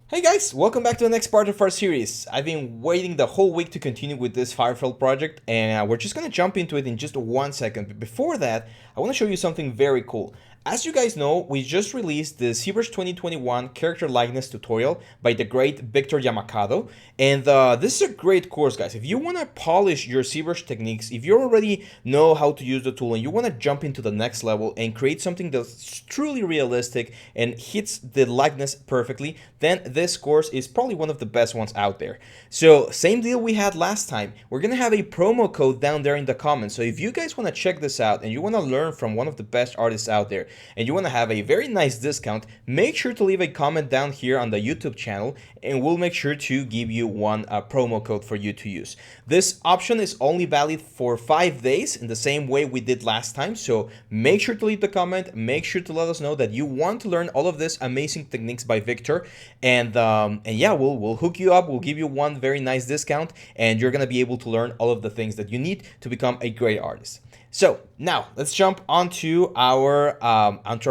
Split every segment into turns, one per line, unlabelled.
Hey guys, welcome back to the next part of our series. I've been waiting the whole week to continue with this Firefly project, and we're just gonna jump into it in just 1 second. But before that, I want to show you something very cool. As you guys know, we just released the ZBrush 2021 character likeness tutorial by the great Victor Yamakado, and this is a great course, guys. If you want to polish your ZBrush techniques, if you already know how to use the tool and you want to jump into the next level and create something that's truly realistic and hits the likeness perfectly, then this course is probably one of the best ones out there. So same deal we had last time. We're gonna have a promo code down there in the comments. So if you guys want to check this out and you want to learn from one of the best artists out there and you want to have a very nice discount, make sure to leave a comment down here on the YouTube channel and we'll make sure to give you one promo code for you to use. This option is only valid for 5 days in the same way we did last time. So make sure to leave the comment, make sure to let us know that you want to learn all of this amazing techniques by Victor, and yeah, we'll hook you up. We'll give you one very nice discount, and you're gonna be able to learn all of the things that you need to become a great artist. So now let's jump onto our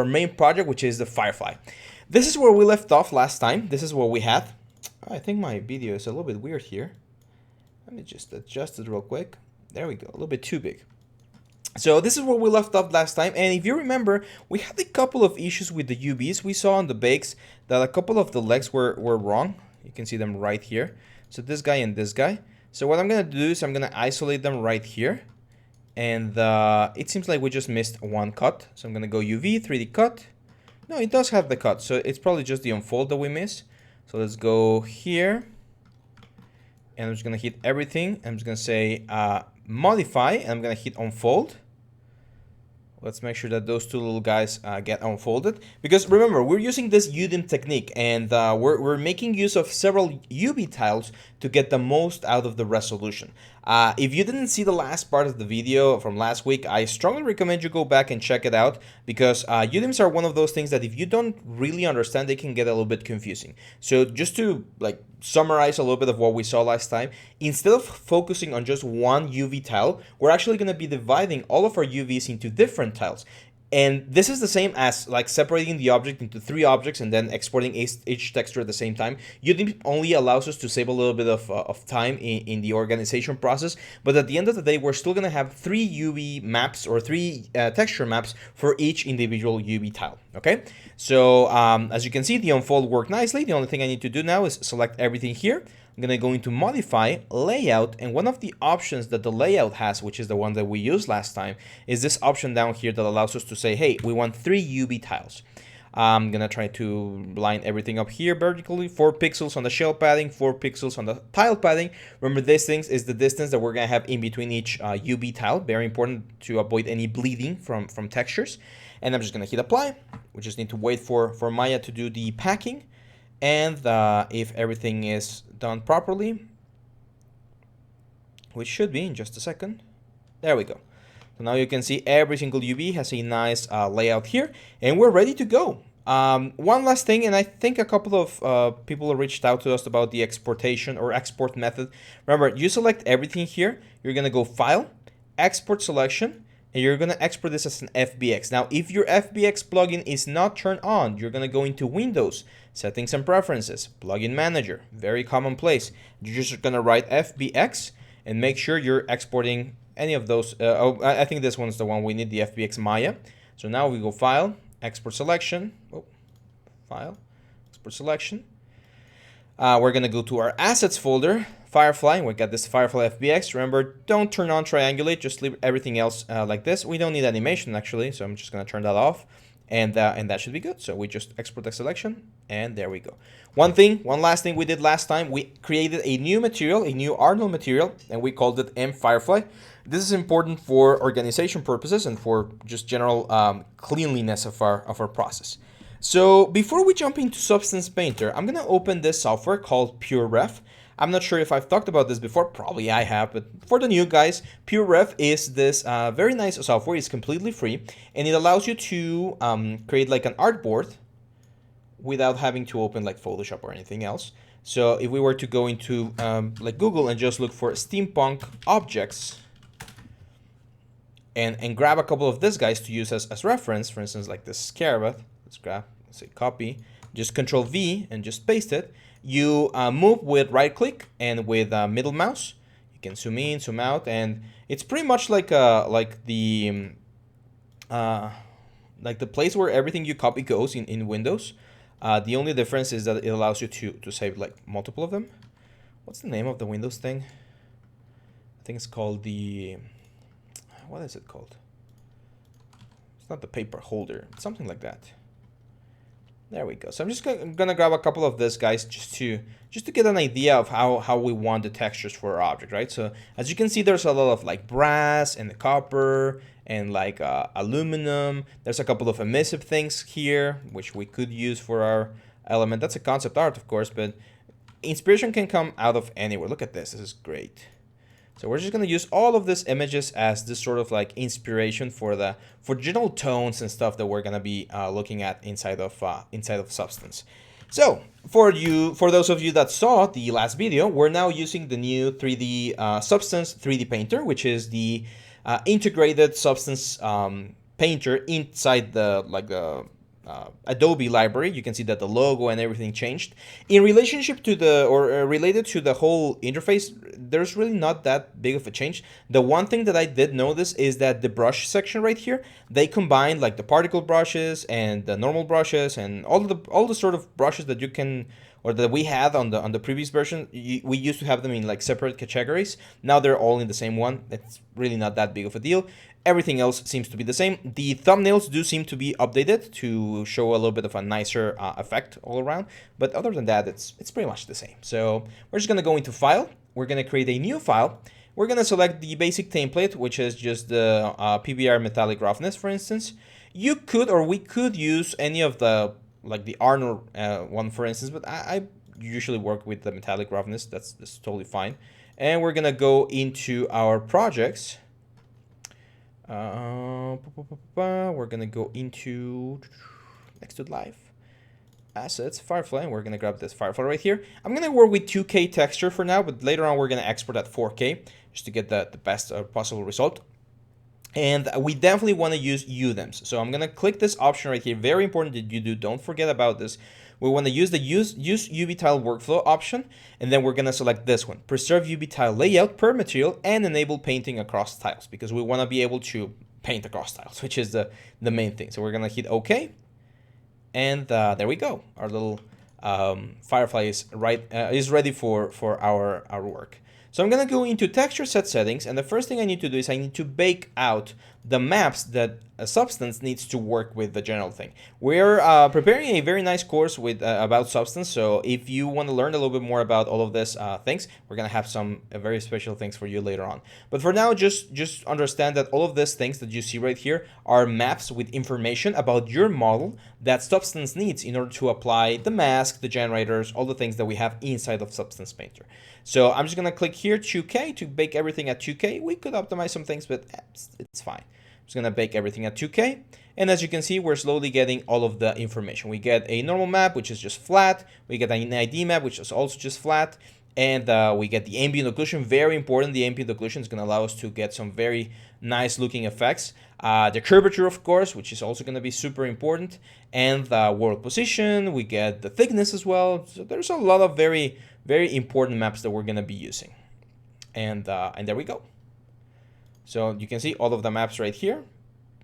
main project, which is the Firefly. This is where we left off last time. This is what we had. I think my video is a little bit weird here. Let me just adjust it real quick. There we go, a little bit too big. So this is where we left off last time, and if you remember, we had a couple of issues with the UVs. We saw on the bakes that a couple of the legs were wrong. You can see them right here. So this guy and this guy. So what I'm gonna do is I'm gonna isolate them right here, and it seems like we just missed one cut. So I'm gonna go UV 3D cut. No, it does have the cut, so it's probably just the unfold that we missed. So let's go here, and I'm just gonna hit everything. I'm just gonna say modify, and I'm gonna hit unfold. Let's make sure that those two little guys get unfolded. Because remember, we're using this Udemy technique, and we're making use of several UV tiles to get the most out of the resolution. If you didn't see the last part of the video from last week, I strongly recommend you go back and check it out, because Udemys are one of those things that if you don't really understand, they can get a little bit confusing. So just to summarize a little bit of what we saw last time, instead of focusing on just one UV tile, we're actually going to be dividing all of our UVs into different tiles. And this is the same as separating the object into 3 objects and then exporting each texture at the same time. Udemy only allows us to save a little bit of time in the organization process, but at the end of the day, we're still going to have 3 UV maps or 3 texture maps for each individual UV tile. Okay, so as you can see, the unfold worked nicely. The only thing I need to do now is select everything here. I'm going to go into modify, layout, and one of the options that the layout has, which is the one that we used last time, is this option down here that allows us to say, hey, we want 3 UV tiles. I'm going to try to line everything up here vertically, 4 pixels on the shell padding, 4 pixels on the tile padding. Remember, this thing is the distance that we're going to have in between each UV tile. Very important to avoid any bleeding from textures. And I'm just going to hit apply. We just need to wait for Maya to do the packing. And if everything is done properly, which should be in just a second, there we go. So now you can see every single UV has a nice layout here, and we're ready to go. One last thing, and I think a couple of people reached out to us about the exportation or export method. Remember, you select everything here. You're gonna go File, Export Selection, and you're going to export this as an FBX. Now, if your FBX plugin is not turned on, you're going to go into Windows, Settings and Preferences, Plugin Manager, very commonplace. You're just going to write FBX and make sure you're exporting any of those. I think this one's the one we need, the FBX Maya. So now we go File, Export Selection, File, Export Selection. We're going to go to our Assets folder, Firefly. We got this Firefly FBX. Remember, don't turn on triangulate, just leave everything else like this. We don't need animation actually, so I'm just going to turn that off, and that should be good. So we just export the selection, and there we go. One last thing we did last time, we created a new material, a new Arnold material, and we called it M Firefly. This is important for organization purposes and for just general cleanliness of our process. So before we jump into Substance Painter, I'm going to open this software called Pureref. I'm not sure if I've talked about this before, probably I have, but for the new guys, Pureref is this very nice software. It's completely free, and it allows you to create like an artboard without having to open like Photoshop or anything else. So if we were to go into like Google and just look for Steampunk objects and grab a couple of these guys to use as reference, for instance, like this scarab, let's say copy just Control V and just paste it. You move with right click and with middle mouse. You can zoom in, zoom out, and it's pretty much like the place where everything you copy goes in Windows. The only difference is that it allows you to save like multiple of them. What's the name of the Windows thing? I think it's called the, what is it called? It's not the paper holder, it's something like that. There we go. So I'm just gonna grab a couple of this, guys, just to get an idea of how we want the textures for our object, right? So as you can see, there's a lot of like brass and copper and like aluminum. There's a couple of emissive things here, which we could use for our element. That's a concept art, of course, but inspiration can come out of anywhere. Look at this. This is great. So we're just going to use all of these images as this sort of like inspiration for general tones and stuff that we're going to be looking at inside of Substance. So for those of you that saw the last video, we're now using the new 3D Substance 3D Painter, which is the integrated Substance Painter inside the Adobe library. You can see that the logo and everything changed. In relationship to related to the whole interface, there's really not that big of a change. The one thing that I did notice is that the brush section right here, they combined like the particle brushes and the normal brushes and all the sort of brushes that you can, or that we had on the previous version. We used to have them in like separate categories. Now they're all in the same one. It's really not that big of a deal. Everything else seems to be the same. The thumbnails do seem to be updated to show a little bit of a nicer effect all around. But other than that, it's pretty much the same. So we're just going to go into File. We're going to create a new file. We're going to select the basic template, which is just the PBR metallic roughness, for instance. You could, or we could use any of the, like the Arnold one, for instance. But I usually work with the metallic roughness. That's totally fine. And we're going to go into our projects. We're gonna go into Nexttut Live, Assets, Firefly, and we're gonna grab this Firefly right here. I'm gonna work with 2K texture for now, but later on we're gonna export at 4K just to get the best possible result. And we definitely want to use UDEMs. So I'm gonna click this option right here. Very important that you do. Don't forget about this. We want to use the use UV tile workflow option, and then we're going to select this one, preserve UV tile layout per material and enable painting across tiles, because we want to be able to paint across tiles, which is the main thing. So we're going to hit OK, and there we go. Our little Firefly is ready for our work. So I'm going to go into texture set settings, and the first thing I need to do is I need to bake out the maps that a Substance needs to work with the general thing. We're preparing a very nice course with about Substance, so if you want to learn a little bit more about all of these things, we're going to have some very special things for you later on. But for now, just understand that all of these things that you see right here are maps with information about your model that Substance needs in order to apply the mask, the generators, all the things that we have inside of Substance Painter. So I'm just going to click here 2K to bake everything at 2K. We could optimize some things, but it's fine. I'm just going to bake everything at 2K. And as you can see, we're slowly getting all of the information. We get a normal map, which is just flat. We get an ID map, which is also just flat. And we get the ambient occlusion. Very important. The ambient occlusion is going to allow us to get some very nice looking effects. The curvature, of course, which is also going to be super important. And the world position. We get the thickness as well. So there's a lot of very important maps that we're going to be using. And there we go. So you can see all of the maps right here,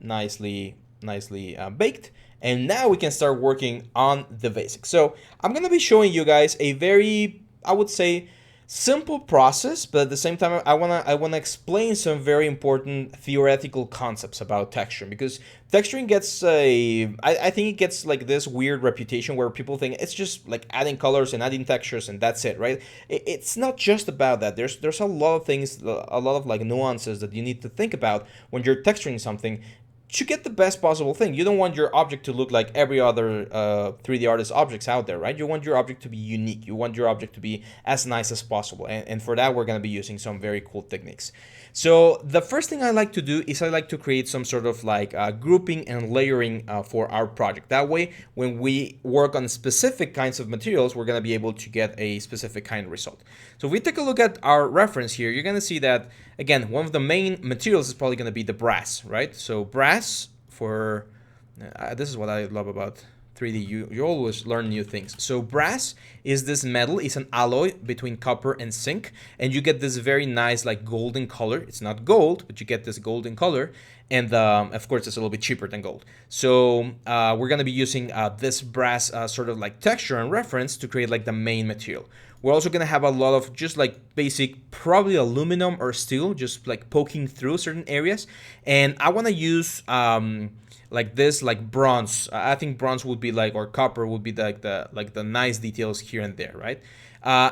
nicely baked. And now we can start working on the basics. So I'm going to be showing you guys a very, I would say, simple process, but at the same time, I wanna explain some very important theoretical concepts about texturing, because texturing gets I think it gets like this weird reputation where people think it's just like adding colors and adding textures and that's it, right? It's not just about that. There's a lot of things, a lot of like nuances that you need to think about when you're texturing something to get the best possible thing. You don't want your object to look like every other 3D artist objects out there, right? You want your object to be unique. You want your object to be as nice as possible. And for that, we're going to be using some very cool techniques. So the first thing I like to do is I like to create some sort of like grouping and layering for our project. That way, when we work on specific kinds of materials, we're going to be able to get a specific kind of result. So if we take a look at our reference here, you're going to see that, again, one of the main materials is probably going to be the brass, right? So brass for, this is what I love about 3D, you always learn new things. So brass is this metal, it's an alloy between copper and zinc, and you get this very nice like golden color. It's not gold, but you get this golden color, and of course it's a little bit cheaper than gold. So we're gonna be using this brass sort of like texture and reference to create like the main material. We're also gonna have a lot of just like basic, probably aluminum or steel, just like poking through certain areas, and I wanna use like this, like bronze. I think bronze would be like, or copper would be like the nice details here and there, right?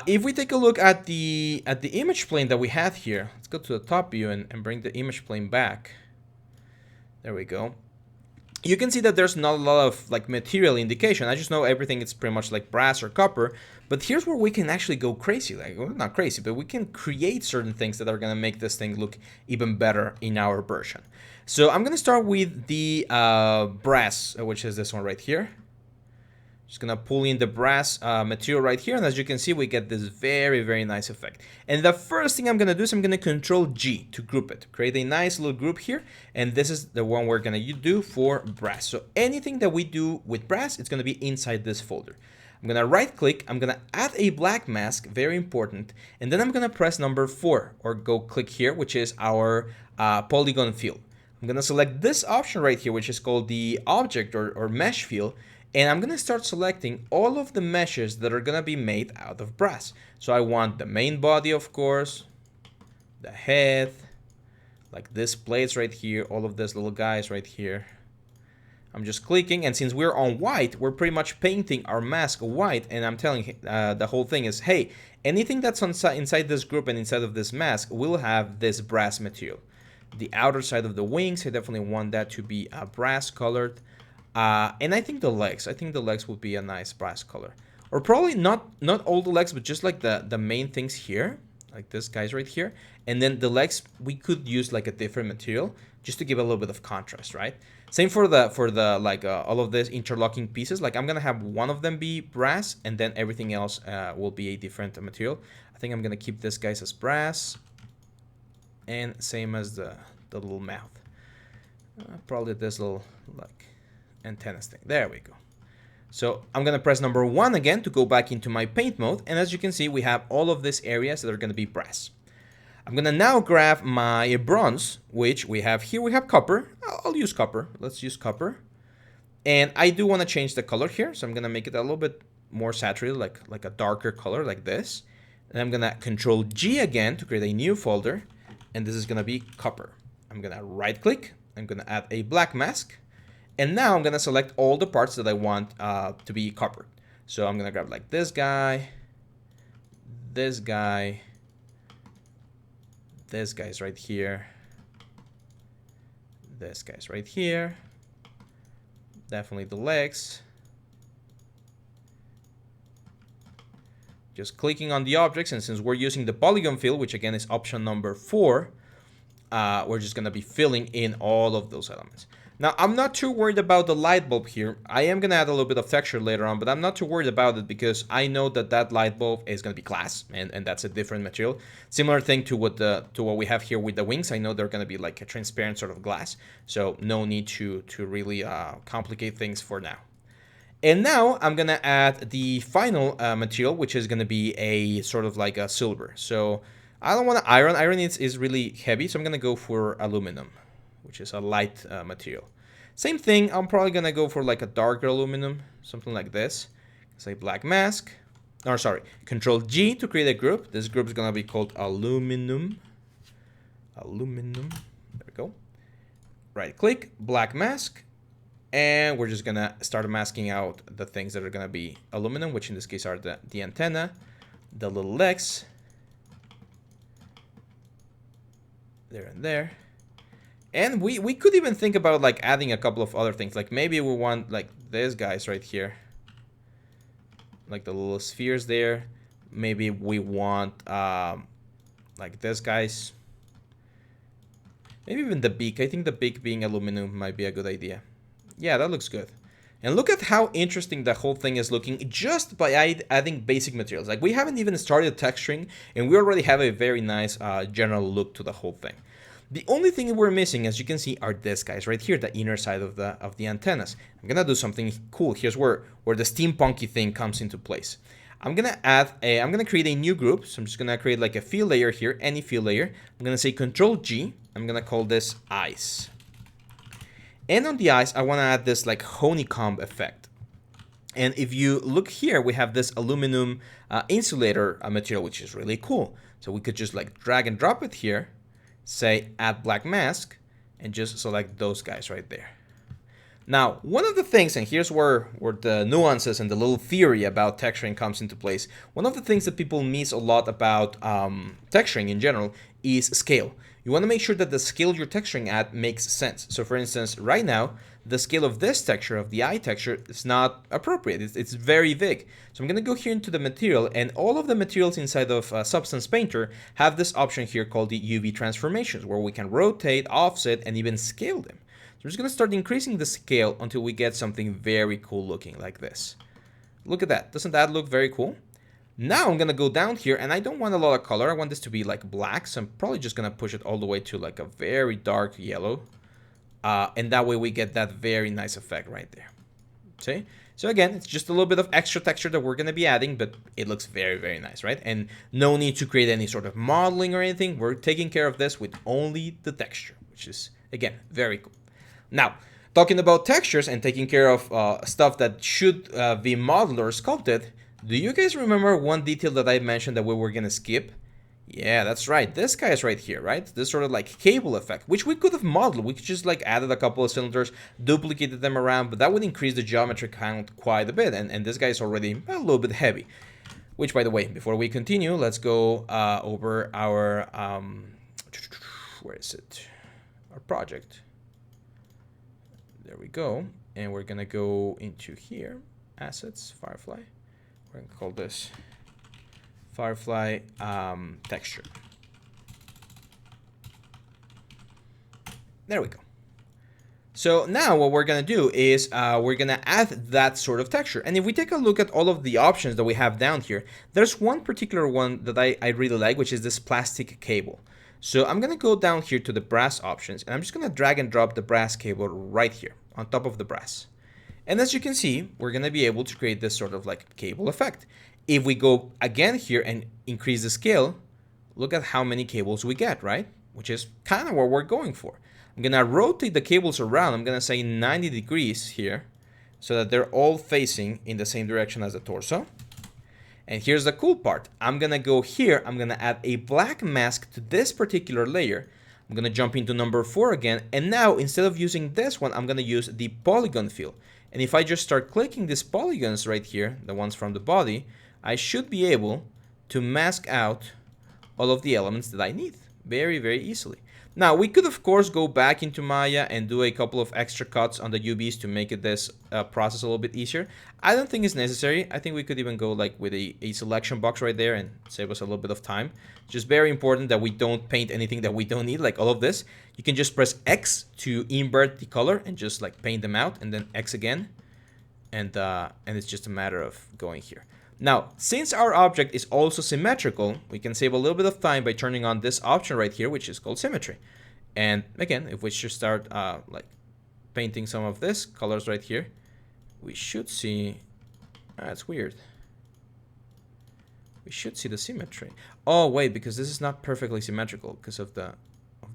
If we take a look at the image plane that we had here, let's go to the top view and bring the image plane back. There we go. You can see that there's not a lot of like material indication. I just know everything is pretty much like brass or copper. But here's where we can actually go crazy. Like, well, not crazy, but we can create certain things that are gonna make this thing look even better in our version. So I'm gonna start with the brass, which is this one right here. Just gonna pull in the brass material right here, and as you can see, we get this very, very nice effect. And the first thing I'm gonna do is I'm gonna Control G to group it, create a nice little group here, and this is the one we're gonna do for brass. So anything that we do with brass, it's gonna be inside this folder. I'm gonna right click, I'm gonna add a black mask, very important, and then I'm gonna press number 4, or go click here, which is our Polygon Fill. I'm gonna select this option right here, which is called the object or mesh fill, and I'm gonna start selecting all of the meshes that are gonna be made out of brass. So I want the main body, of course, the head, like this plates right here, all of these little guys right here. I'm just clicking, and since we're on white, we're pretty much painting our mask white, and I'm telling the whole thing is, hey, anything that's inside this group and inside of this mask will have this brass material. The outer side of the wings, I definitely want that to be brass colored. And I think the legs would be a nice brass color. Or probably not all the legs, but just like the main things here, like this guys right here. And then the legs, we could use like a different material just to give a little bit of contrast, right? Same for the like all of these interlocking pieces. Like I'm gonna have one of them be brass, and then everything else will be a different material. I think I'm gonna keep this guys as brass. And same as the little mouth. Probably this little like antennas thing. There we go. So I'm gonna press number 1 again to go back into my paint mode, and as you can see, we have all of these areas that are gonna be brass. I'm gonna now grab my bronze, which we have here. We have copper. I'll use copper. Let's use copper. And I do want to change the color here, so I'm gonna make it a little bit more saturated, like a darker color, like this. And I'm gonna Control G again to create a new folder. And this is gonna be copper. I'm gonna right click, I'm gonna add a black mask, and now I'm gonna select all the parts that I want to be copper. So I'm gonna grab like this guy, this guy's right here, this guy's right here, definitely the legs. Just clicking on the objects, and since we're using the Polygon Fill, which again is option number 4, we're just gonna be filling in all of those elements. Now, I'm not too worried about the light bulb here. I am gonna add a little bit of texture later on, but I'm not too worried about it because I know that light bulb is gonna be glass, and that's a different material. Similar thing to what we have here with the wings. I know they're gonna be like a transparent sort of glass, so no need to really complicate things for now. And now I'm gonna add the final material, which is gonna be a sort of like a silver. So I don't want to iron. Iron is really heavy, so I'm gonna go for aluminum, which is a light material. Same thing, I'm probably gonna go for like a darker aluminum, something like this. Say black mask, or sorry, Control G to create a group. This group is gonna be called aluminum. Aluminum, there we go. Right click, black mask. And we're just gonna start masking out the things that are gonna be aluminum, which in this case are the antenna, the little legs, there and there. And we could even think about like adding a couple of other things. Like maybe we want like these guys right here, like the little spheres there. Maybe we want like this guys. Maybe even the beak. I think the beak being aluminum might be a good idea. Yeah, that looks good. And look at how interesting the whole thing is looking just by adding basic materials. Like we haven't even started texturing, and we already have a very nice general look to the whole thing. The only thing we're missing, as you can see, are these guys right here, the inner side of the antennas. I'm gonna do something cool. Here's where the steampunky thing comes into place. I'm gonna create a new group. So I'm just gonna create like a fill layer here, any fill layer. I'm gonna say Control G. I'm gonna call this eyes. And on the eyes, I wanna add this like honeycomb effect. And if you look here, we have this aluminum insulator material, which is really cool. So we could just like drag and drop it here, say add black mask, and just select those guys right there. Now, one of the things, and here's where the nuances and the little theory about texturing comes into place. One of the things that people miss a lot about texturing in general is scale. You want to make sure that the scale you're texturing at makes sense. So for instance, right now, the scale of this texture, of the eye texture, is not appropriate. It's very big. So I'm going to go here into the material, and all of the materials inside of Substance Painter have this option here called the UV transformations, where we can rotate, offset, and even scale them. So we're just going to start increasing the scale until we get something very cool looking like this. Look at that. Doesn't that look very cool? Now I'm going to go down here, and I don't want a lot of color. I want this to be like black, so I'm probably just going to push it all the way to like a very dark yellow. And that way we get that very nice effect right there. See? So again, it's just a little bit of extra texture that we're going to be adding, but it looks very, very nice, right? And no need to create any sort of modeling or anything. We're taking care of this with only the texture, which is, again, very cool. Now, talking about textures and taking care of stuff that should be modeled or sculpted, do you guys remember one detail that I mentioned that we were going to skip? Yeah, that's right. This guy is right here, right? This sort of like cable effect, which we could have modeled. We could just like added a couple of cylinders, duplicated them around, but that would increase the geometry count quite a bit. And this guy is already a little bit heavy. Which, by the way, before we continue, let's go over our, where is it? Our project. There we go. And we're going to go into here, assets, Firefly. We're going to call this Firefly texture. There we go. So now what we're going to do is we're going to add that sort of texture. And if we take a look at all of the options that we have down here, there's one particular one that I really like, which is this plastic cable. So I'm going to go down here to the brass options, and I'm just going to drag and drop the brass cable right here on top of the brass. And as you can see, we're going to be able to create this sort of like cable effect. If we go again here and increase the scale, look at how many cables we get, right? Which is kind of what we're going for. I'm going to rotate the cables around. I'm going to say 90 degrees here so that they're all facing in the same direction as the torso. And here's the cool part. I'm going to go here. I'm going to add a black mask to this particular layer. I'm going to jump into number 4 again. And now, instead of using this one, I'm going to use the Polygon Fill. And if I just start clicking these polygons right here, the ones from the body, I should be able to mask out all of the elements that I need very, very easily. Now, we could, of course, go back into Maya and do a couple of extra cuts on the UVs to make it this process a little bit easier. I don't think it's necessary. I think we could even go like with a selection box right there and save us a little bit of time. Just very important that we don't paint anything that we don't need, like all of this. You can just press X to invert the color and just like paint them out, and then X again. And it's just a matter of going here. Now, since our object is also symmetrical, we can save a little bit of time by turning on this option right here, which is called Symmetry. And again, if we just start like painting some of this colors right here, we should see, that's weird. We should see the symmetry. Oh, wait, because this is not perfectly symmetrical because of the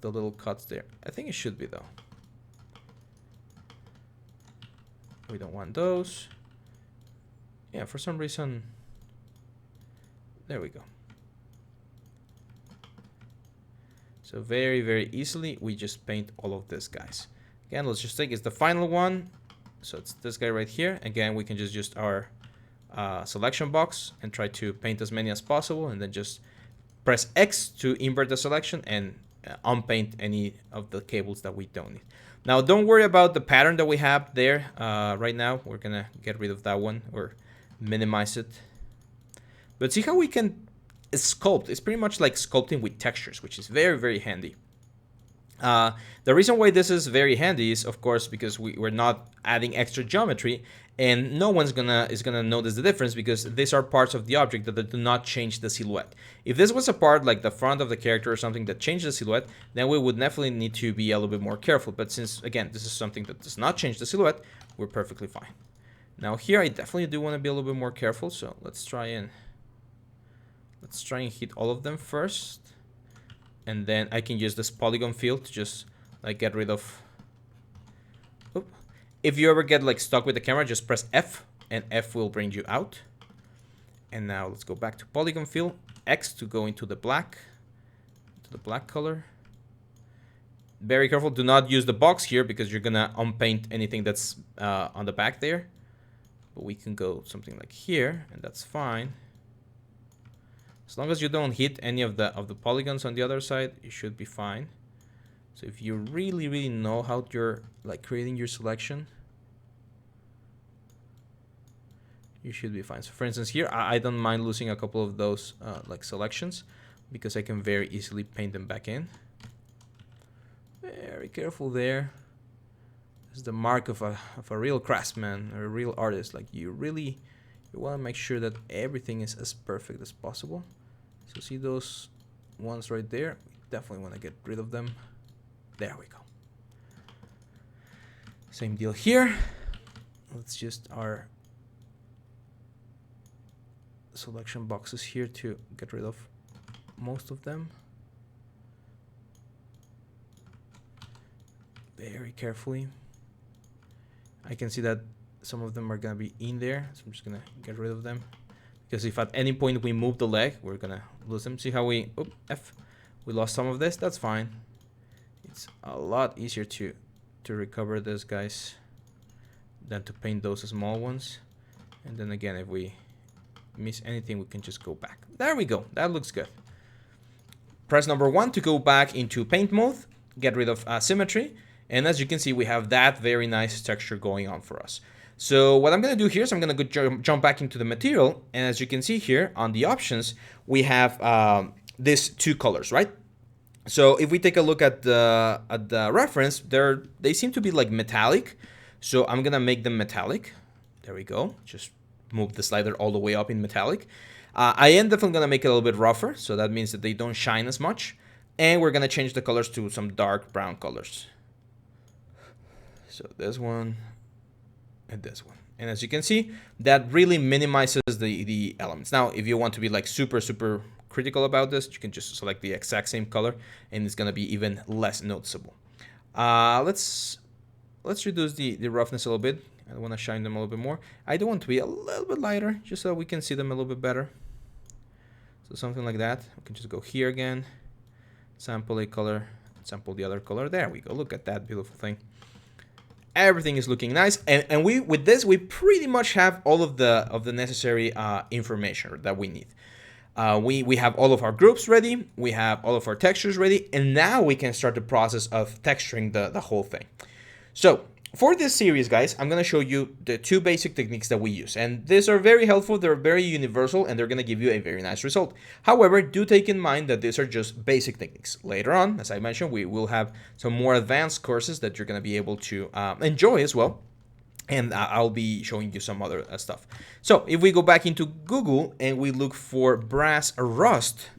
little cuts there. I think it should be though. We don't want those. Yeah, for some reason. There we go. So very, very easily, we just paint all of this, guys. Again, let's just take it's the final one. So it's this guy right here. Again, we can just use our selection box and try to paint as many as possible, and then just press X to invert the selection and unpaint any of the cables that we don't need. Now, don't worry about the pattern that we have there right now. We're gonna get rid of that one or minimize it. But see how we can sculpt. It's pretty much like sculpting with textures, which is very, very handy. The reason why this is very handy is, of course, because we're not adding extra geometry, and no one's gonna notice the difference because these are parts of the object that do not change the silhouette. If this was a part like the front of the character or something that changed the silhouette, then we would definitely need to be a little bit more careful. But since, again, this is something that does not change the silhouette, we're perfectly fine. Now here I definitely do want to be a little bit more careful, so let's try and hit all of them first, and then I can use this Polygon Fill to just like get rid of. Oop. If you ever get like stuck with the camera, just press F, and F will bring you out. And now let's go back to Polygon Fill, X to go into the black color. Very careful, do not use the box here because you're gonna unpaint anything that's on the back there. But we can go something like here, and that's fine. As long as you don't hit any of the polygons on the other side, you should be fine. So if you really know how you're like creating your selection, you should be fine. So for instance here, I don't mind losing a couple of those like selections because I can very easily paint them back in. Very careful there. This is the mark of a real craftsman or a real artist. Like you want to make sure that everything is as perfect as possible. So see those ones right there? We definitely want to get rid of them. There we go. Same deal here. Let's just our selection boxes here to get rid of most of them. Very carefully. I can see that some of them are gonna be in there, so I'm just gonna get rid of them. Because if at any point we move the leg, we're gonna lose them. See how we, we lost some of this? That's fine. It's a lot easier to recover this, guys, than to paint those small ones. And then again, if we miss anything, we can just go back. There we go, that looks good. Press number 1 to go back into paint mode, get rid of symmetry. And as you can see, we have that very nice texture going on for us. So what I'm going to do here is I'm going to go jump back into the material. And as you can see here on the options, we have these two colors, right? So if we take a look at the reference, they seem to be like metallic. So I'm going to make them metallic. There we go. Just move the slider all the way up in metallic. I am definitely going to make it a little bit rougher. So that means that they don't shine as much. And we're going to change the colors to some dark brown colors. So this one and this one. And as you can see, that really minimizes the elements. Now, if you want to be like super critical about this, you can just select the exact same color and it's going to be even less noticeable. Let's reduce the roughness a little bit. I want to shine them a little bit more. I do want to be a little bit lighter just so we can see them a little bit better. So something like that. We can just go here again, sample a color, sample the other color. There we go. Look at that beautiful thing. Everything is looking nice, and with this we pretty much have all of the necessary information that we need. We have all of our groups ready, we have all of our textures ready, and now we can start the process of texturing the whole thing. So for this series, guys, I'm going to show you the two basic techniques that we use. And these are very helpful, they're very universal, and they're going to give you a very nice result. However, do take in mind that these are just basic techniques. Later on, as I mentioned, we will have some more advanced courses that you're going to be able to enjoy as well. And I'll be showing you some other stuff. So if we go back into Google and we look for brass rust,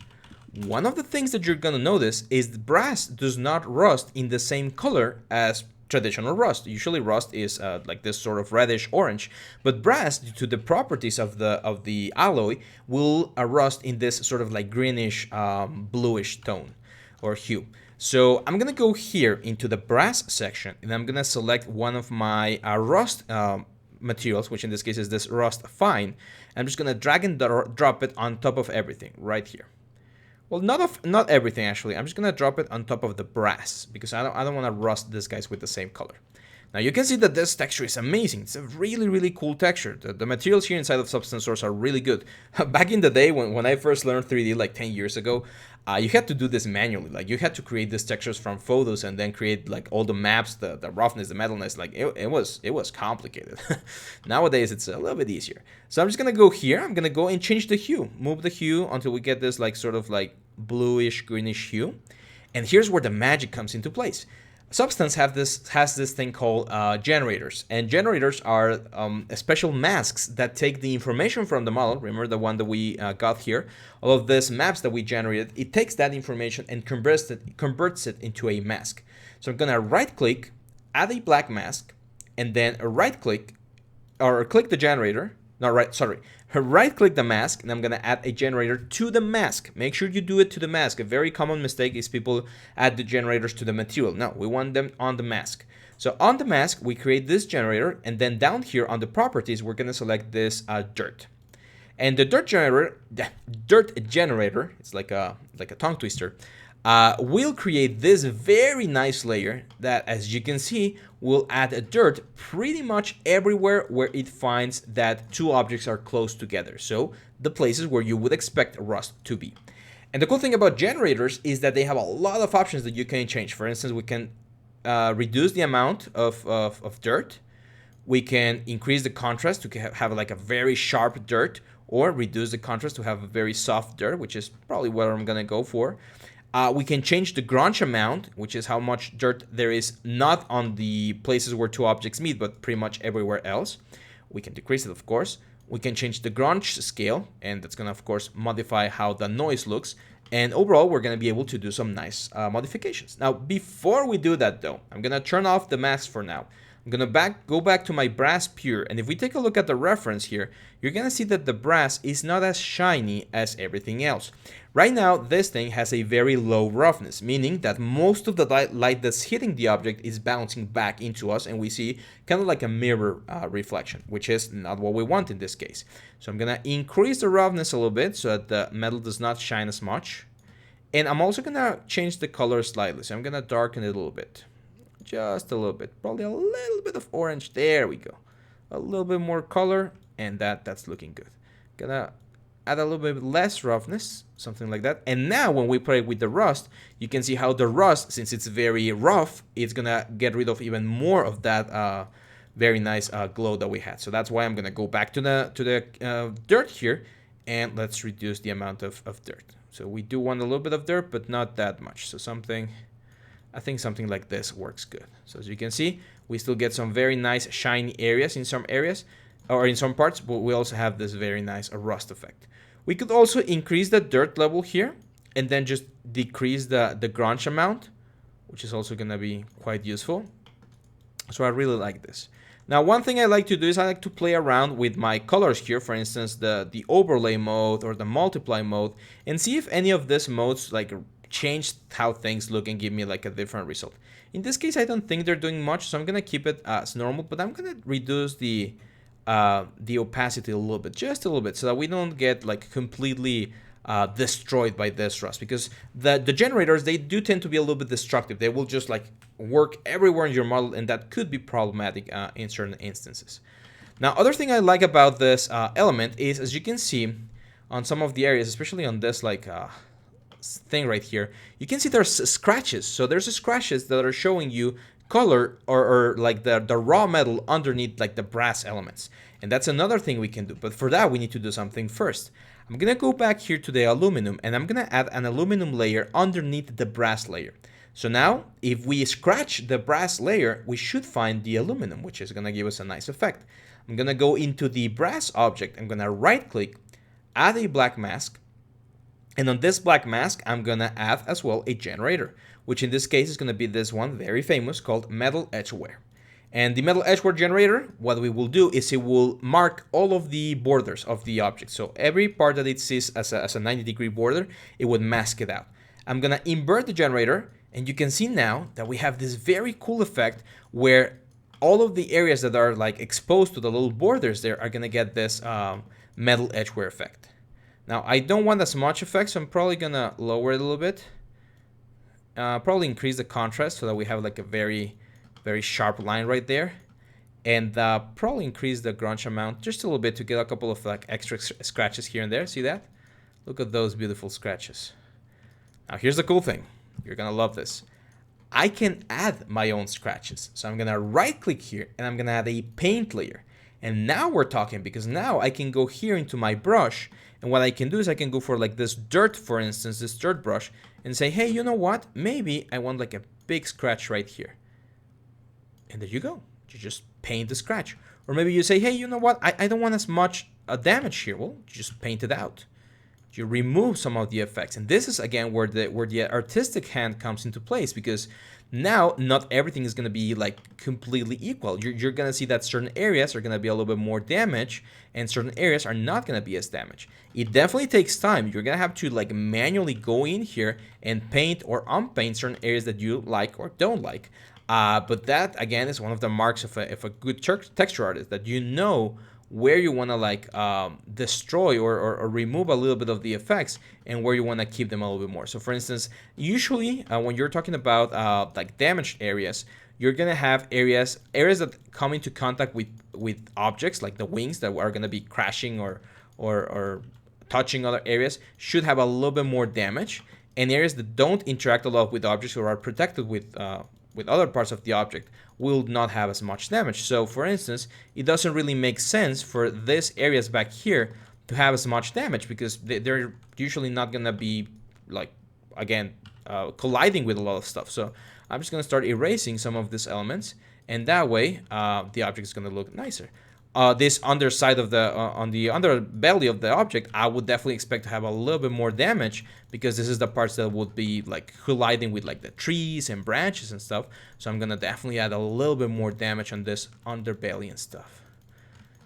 one of the things that you're going to notice is the brass does not rust in the same color as traditional rust. Usually rust is like this sort of reddish orange, but brass, due to the properties of the alloy, will rust in this sort of like greenish bluish tone or hue. So I'm gonna go here into the brass section and I'm gonna select one of my rust materials, which in this case is this rust fine. I'm just gonna drag and drop it on top of everything right here. Well, not everything actually. I'm just gonna drop it on top of the brass because I don't want to rust these guys with the same color. Now you can see that this texture is amazing. It's a really cool texture. The materials here inside of Substance Source are really good. Back in the day when I first learned 3D like 10 years ago, you had to do this manually. Like you had to create these textures from photos and then create like all the maps, the roughness, the metalness. Like it was complicated. Nowadays it's a little bit easier. So I'm just gonna go here. I'm gonna go and change the hue. Move the hue until we get this like sort of like bluish greenish hue. And here's where the magic comes into place. Substance has this thing called generators, and generators are special masks that take the information from the model. Remember the one that we got here, all of these maps that we generated. It takes that information and converts it into a mask. So I'm gonna right click, add a black mask, and then right click or click the generator. No, right click the mask, and I'm gonna add a generator to the mask. Make sure you do it to the mask. A very common mistake is people add the generators to the material. No, we want them on the mask. So on the mask, we create this generator, and then down here on the properties, we're gonna select this dirt. And the dirt generator, it's like a tongue twister, will create this very nice layer that, as you can see, will add a dirt pretty much everywhere where it finds that two objects are close together. So the places where you would expect rust to be. And the cool thing about generators is that they have a lot of options that you can change. For instance, we can reduce the amount of dirt. We can increase the contrast to have like a very sharp dirt, or reduce the contrast to have a very soft dirt, which is probably what I'm gonna go for. We can change the grunge amount, which is how much dirt there is not on the places where two objects meet, but pretty much everywhere else. We can decrease it, of course. We can change the grunge scale, and that's going to, of course, modify how the noise looks. And overall, we're going to be able to do some nice modifications. Now, before we do that, though, I'm going to turn off the mask for now. I'm going to go back to my brass pure, and if we take a look at the reference here, you're going to see that the brass is not as shiny as everything else. Right now, this thing has a very low roughness, meaning that most of the light that's hitting the object is bouncing back into us, and we see kind of like a mirror reflection, which is not what we want in this case. So I'm going to increase the roughness a little bit so that the metal does not shine as much. And I'm also going to change the color slightly, so I'm going to darken it a little bit. Just a little bit, probably a little bit of orange. There we go. A little bit more color, and that's looking good. Gonna add a little bit less roughness, something like that. And now when we play with the rust, you can see how the rust, since it's very rough, it's gonna get rid of even more of that very nice glow that we had. So that's why I'm gonna go back to the dirt here, and let's reduce the amount of dirt. So we do want a little bit of dirt, but not that much. So I think something like this works good. So as you can see, we still get some very nice shiny areas in some areas, or in some parts, but we also have this very nice rust effect. We could also increase the dirt level here, and then just decrease the grunge amount, which is also gonna be quite useful. So I really like this. Now, one thing I like to do is I like to play around with my colors here, for instance, the overlay mode or the multiply mode, and see if any of these modes like change how things look and give me like a different result. In this case, I don't think they're doing much, so I'm gonna keep it as normal, but I'm gonna reduce the opacity a little bit, just a little bit, so that we don't get like completely destroyed by this rust, because the generators, they do tend to be a little bit destructive. They will just like work everywhere in your model, and that could be problematic in certain instances. Now, other thing I like about this element is, as you can see on some of the areas, especially on this like thing right here, you can see there's scratches. So there's scratches that are showing you color or like the raw metal underneath like the brass elements. And that's another thing we can do. But for that, we need to do something first. I'm gonna go back here to the aluminum, and I'm gonna add an aluminum layer underneath the brass layer. So now, if we scratch the brass layer, we should find the aluminum, which is gonna give us a nice effect. I'm gonna go into the brass object. I'm gonna right click, add a black mask. And on this black mask, I'm gonna add as well a generator, which in this case is gonna be this one, very famous, called Metal Edgeware. And the Metal Edgeware generator, what we will do is it will mark all of the borders of the object. So every part that it sees as a 90-degree border, it would mask it out. I'm gonna invert the generator, and you can see now that we have this very cool effect where all of the areas that are like exposed to the little borders there are gonna get this Metal Edgeware effect. Now, I don't want as much effect, so I'm probably gonna lower it a little bit. Probably increase the contrast so that we have like a very, very sharp line right there. And probably increase the grunge amount just a little bit to get a couple of like extra scratches here and there. See that? Look at those beautiful scratches. Now, here's the cool thing. You're gonna love this. I can add my own scratches. So I'm gonna right click here, and I'm gonna add a paint layer. And now we're talking, because now I can go here into my brush, and what I can do is I can go for like this dirt, for instance, this dirt brush, and say, hey, you know what? Maybe I want like a big scratch right here. And there you go. You just paint the scratch. Or maybe you say, hey, you know what? I don't want as much damage here. Well, you just paint it out. You remove some of the effects. And this is, again, where the artistic hand comes into place, because now not everything is going to be like completely equal. You're going to see that certain areas are going to be a little bit more damage, and certain areas are not going to be as damaged. It definitely takes time. You're going to have to like manually go in here and paint or unpaint certain areas that you like or don't like. But that, again, is one of the marks of a good texture artist, that you know where you want to like destroy or remove a little bit of the effects, and where you want to keep them a little bit more. So for instance, usually when you're talking about like damaged areas, you're gonna have areas that come into contact with objects, like the wings that are gonna be crashing or touching other areas, should have a little bit more damage, and areas that don't interact a lot with objects or are protected with other parts of the object will not have as much damage. So for instance, it doesn't really make sense for these areas back here to have as much damage, because they're usually not gonna be like, again, colliding with a lot of stuff. So I'm just gonna start erasing some of these elements, and that way the object is gonna look nicer. This underside of the on the underbelly of the object, I would definitely expect to have a little bit more damage, because this is the parts that would be like colliding with like the trees and branches and stuff. So I'm gonna definitely add a little bit more damage on this underbelly and stuff.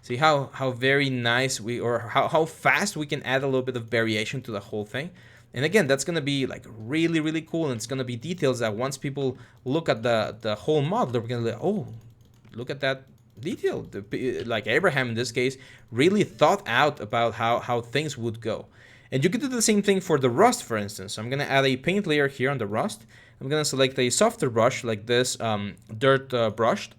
See how very nice how fast we can add a little bit of variation to the whole thing. And again, that's gonna be like really, really cool, and it's gonna be details that once people look at the whole model, they're gonna be like, oh, look at that detail. Like Abraham in this case really thought out about how things would go. And you can do the same thing for the rust, for instance. So I'm gonna add a paint layer here on the rust. I'm gonna select a softer brush like this dirt brush,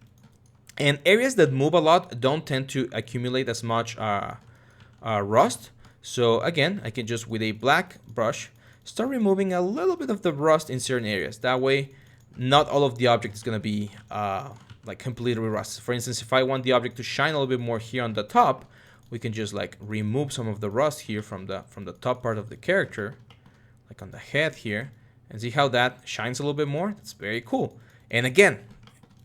and areas that move a lot don't tend to accumulate as much rust. So again, I can just, with a black brush, start removing a little bit of the rust in certain areas. That way not all of the object is gonna be like completely rusted. For instance, if I want the object to shine a little bit more here on the top, we can just like remove some of the rust here from the top part of the character, like on the head here, and see how that shines a little bit more. That's very cool. And again,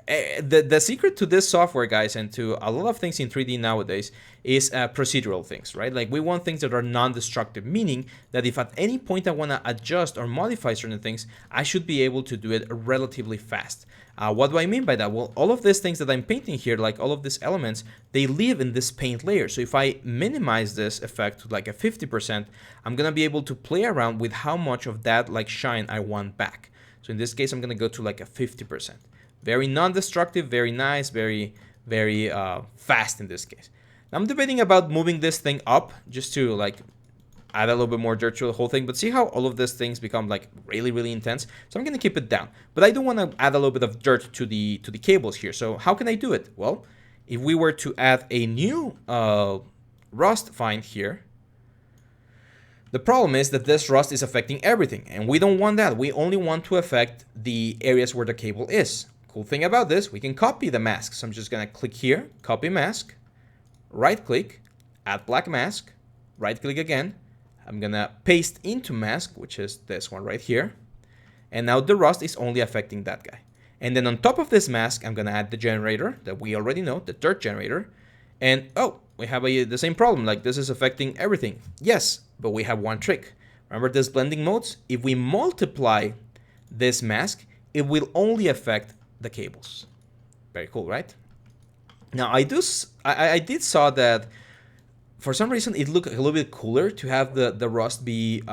the secret to this software, guys, and to a lot of things in 3D nowadays, is procedural things, right? Like we want things that are non-destructive, meaning that if at any point I want to adjust or modify certain things, I should be able to do it relatively fast. What do I mean by that? Well, all of these things that I'm painting here, like all of these elements, they live in this paint layer. So if I minimize this effect to like a 50%, I'm gonna be able to play around with how much of that like shine I want back. So in this case, I'm gonna go to like a 50%. Very non-destructive, very nice, very fast in this case. Now I'm debating about moving this thing up just to like add a little bit more dirt to the whole thing, but see how all of these things become like really intense? So I'm gonna keep it down, but I do want to add a little bit of dirt to the cables here. So how can I do it? Well, if we were to add a new rust find here, the problem is that this rust is affecting everything, and we don't want that. We only want to affect the areas where the cable is. Cool thing about this, we can copy the mask. So I'm just gonna click here, copy mask, right click, add black mask, right click again. I'm gonna paste into mask, which is this one right here. And now the rust is only affecting that guy. And then on top of this mask, I'm gonna add the generator that we already know, the dirt generator. And oh, we have the same problem, like this is affecting everything. Yes, but we have one trick. Remember this blending modes? If we multiply this mask, it will only affect the cables. Very cool, right? Now I did saw that for some reason it looked a little bit cooler to have the rust be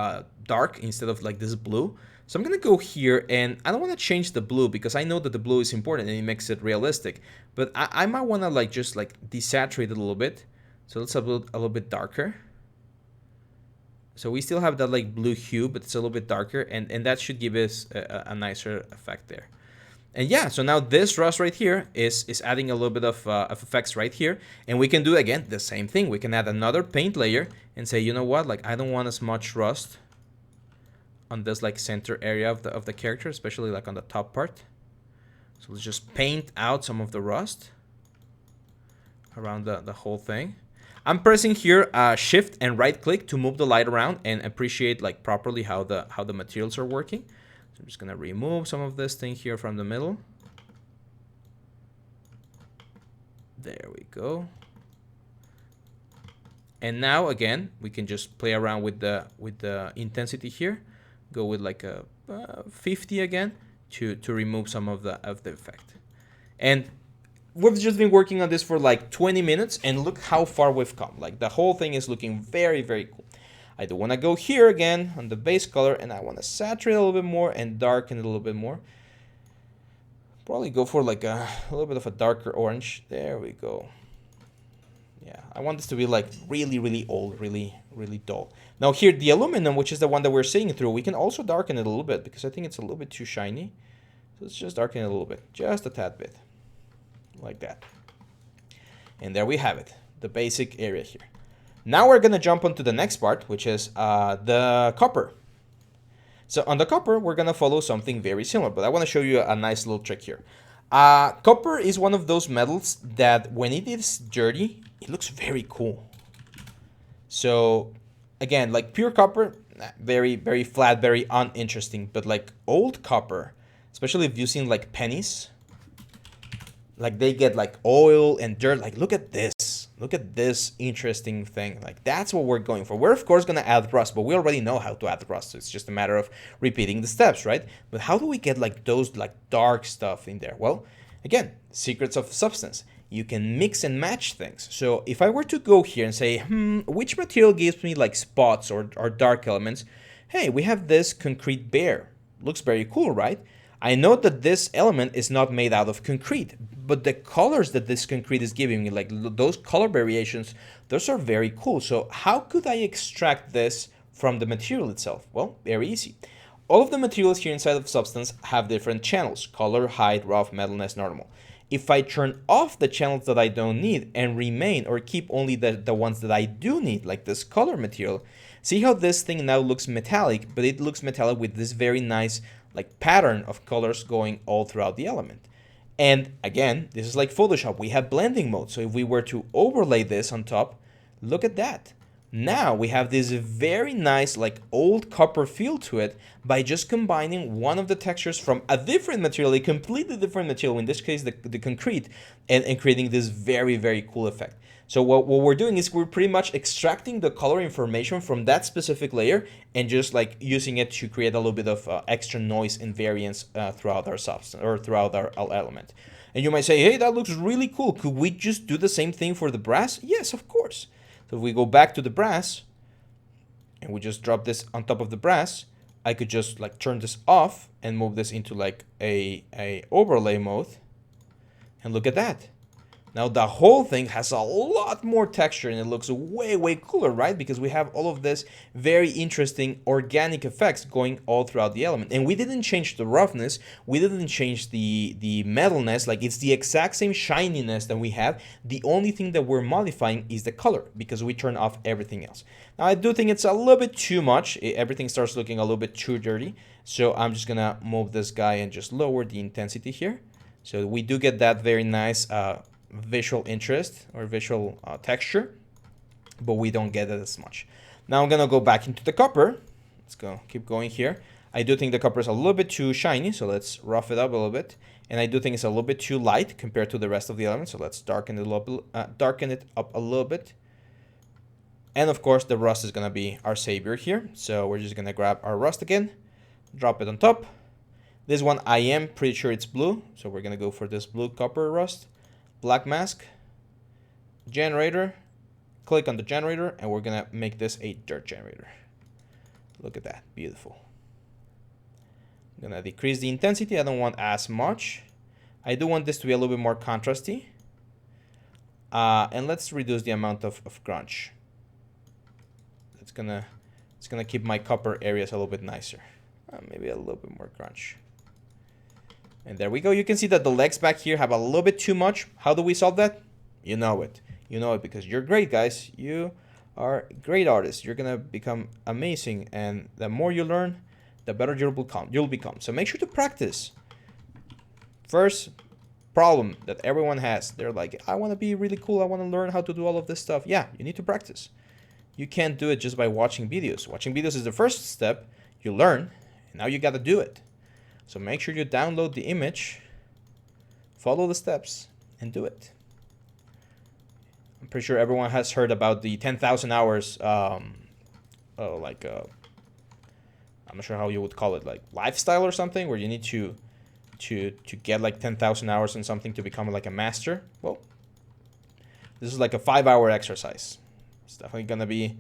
dark instead of like this blue. So I'm gonna go here, and I don't want to change the blue because I know that the blue is important and it makes it realistic. But I might want to like just like desaturate it a little bit. So let's have a little bit darker. So we still have that like blue hue, but it's a little bit darker, and that should give us a nicer effect there. And yeah, so now this rust right here is adding a little bit of effects right here. And we can do, again, the same thing. We can add another paint layer and say, you know what, like I don't want as much rust on this like center area of the character, especially like on the top part. So let's just paint out some of the rust around the whole thing. I'm pressing here shift and right click to move the light around and appreciate like properly how the materials are working. So I'm just gonna remove some of this thing here from the middle. There we go. And now again, we can just play around with the intensity here. Go with like a 50 again to remove some of the effect. And we've just been working on this for like 20 minutes and look how far we've come. Like the whole thing is looking very, very cool. I do want to go here again on the base color and I want to saturate a little bit more and darken it a little bit more. Probably go for like a little bit of a darker orange. There we go. Yeah, I want this to be like really, really old, really, really dull. Now here, the aluminum, which is the one that we're seeing through, we can also darken it a little bit because I think it's a little bit too shiny. So let's just darken it a little bit, just a tad bit, like that. And there we have it, the basic area here. Now we're gonna jump onto the next part, which is the copper. So on the copper, we're gonna follow something very similar, but I wanna show you a nice little trick here. Copper is one of those metals that when it is dirty, it looks very cool. So again, like pure copper, very, very flat, very uninteresting, but like old copper, especially if you've seen like pennies, like they get like oil and dirt. Like look at this interesting thing. Like that's what we're going for. We're of course going to add rust, but we already know how to add rust. So it's just a matter of repeating the steps, right? But how do we get like those like dark stuff in there? Well, again, secrets of substance. You can mix and match things. So if I were to go here and say, which material gives me like spots or dark elements? Hey, we have this concrete bear. Looks very cool, right? I know that this element is not made out of concrete, but the colors that this concrete is giving me, like those color variations, those are very cool. So how could I extract this from the material itself? Well, very easy. All of the materials here inside of substance have different channels: color, height, rough, metalness, normal. If I turn off the channels that I don't need and remain or keep only the ones that I do need, like this color material, see how this thing now looks metallic, but it looks metallic with this very nice like pattern of colors going all throughout the element. And again, this is like Photoshop. We have blending mode. So if we were to overlay this on top, look at that. Now we have this very nice like old copper feel to it by just combining one of the textures from a different material, a completely different material, in this case the concrete, and creating this very, very cool effect. So what we're doing is we're pretty much extracting the color information from that specific layer and just like using it to create a little bit of extra noise and variance throughout our substance or throughout our element. And you might say, hey, that looks really cool. Could we just do the same thing for the brass? Yes, of course. So if we go back to the brass and we just drop this on top of the brass, I could just like turn this off and move this into like a overlay mode. And look at that. Now the whole thing has a lot more texture and it looks way, way cooler, right? Because we have all of this very interesting organic effects going all throughout the element. And we didn't change the roughness, we didn't change the metalness, like it's the exact same shininess that we have. The only thing that we're modifying is the color because we turn off everything else. Now I do think it's a little bit too much. Everything starts looking a little bit too dirty. So I'm just gonna move this guy and just lower the intensity here. So we do get that very nice visual interest or visual texture, but we don't get it as much. Now I'm gonna go back into the copper. Let's go, keep going here. I do think the copper is a little bit too shiny, so let's rough it up a little bit. And I do think it's a little bit too light compared to the rest of the elements, so let's darken it up a little bit. And of course, the rust is gonna be our savior here. So we're just gonna grab our rust again, drop it on top. This one I am pretty sure it's blue, so we're gonna go for this blue copper rust. Black mask, generator, click on the generator, and we're gonna make this a dirt generator. Look at that, beautiful. I'm gonna decrease the intensity, I don't want as much. I do want this to be a little bit more contrasty. And let's reduce the amount of grunge. It's gonna keep my copper areas a little bit nicer. Maybe a little bit more grunge. And there we go. You can see that the legs back here have a little bit too much. How do we solve that? You know it. You know it because you're great, guys. You are great artists. You're going to become amazing. And the more you learn, the better you'll become. So make sure to practice. First, problem that everyone has. They're like, I want to be really cool. I want to learn how to do all of this stuff. Yeah, you need to practice. You can't do it just by watching videos. Watching videos is the first step. You learn, and now you got to do it. So make sure you download the image, follow the steps, and do it. I'm pretty sure everyone has heard about the 10,000 hours, I'm not sure how you would call it, like lifestyle or something, where you need to get like 10,000 hours in something to become like a master. Well, this is like a 5-hour exercise. It's definitely gonna be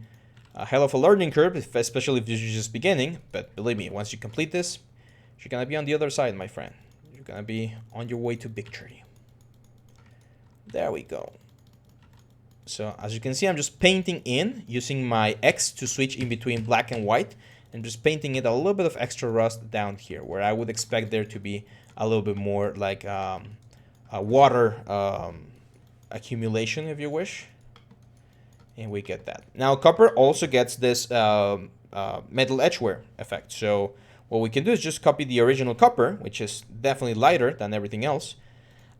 a hell of a learning curve, especially if you're just beginning. But believe me, once you complete this, you're gonna be on the other side, my friend. You're gonna be on your way to victory. There we go. So as you can see, I'm just painting in using my X to switch in between black and white, and just painting it a little bit of extra rust down here, where I would expect there to be a little bit more like a water accumulation, if you wish. And we get that. Now copper also gets this metal edgeware effect. So what we can do is just copy the original copper, which is definitely lighter than everything else,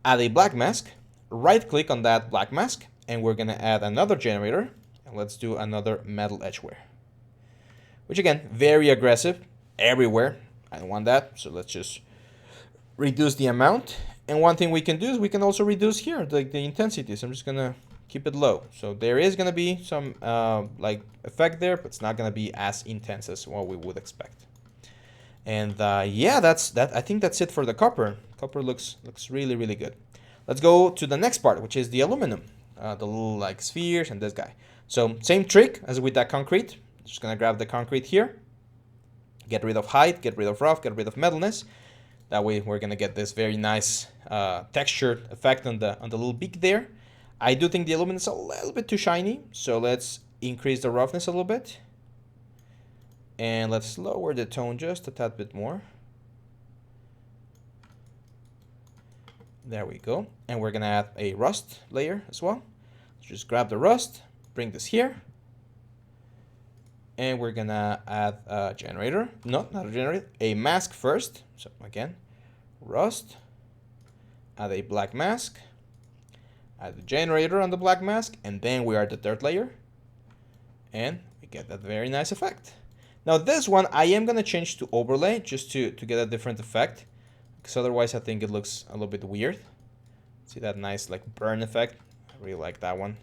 add a black mask, right click on that black mask, and we're gonna add another generator, and let's do another metal edgeware. Which again, very aggressive everywhere. I don't want that, so let's just reduce the amount. And one thing we can do is we can also reduce here the intensity. So I'm just gonna keep it low. So there is gonna be some like effect there, but it's not gonna be as intense as what we would expect. And yeah, that's that. I think that's it for the copper. Copper looks really, really good. Let's go to the next part, which is the aluminum, the little like spheres and this guy. So same trick as with that concrete. Just gonna grab the concrete here, get rid of height, get rid of rough, get rid of metalness. That way we're gonna get this very nice textured effect on the little beak there. I do think the aluminum is a little bit too shiny, so let's increase the roughness a little bit. And let's lower the tone just a tad bit more. There we go. And we're gonna add a rust layer as well. Just grab the rust, bring this here. And we're gonna add a generator. No, not a generator, a mask first. So again, rust, add a black mask, add the generator on the black mask, and then we are at the third layer. And we get that very nice effect. Now this one, I am gonna change to overlay just to get a different effect, because otherwise I think it looks a little bit weird. See that nice like burn effect? I really like that one.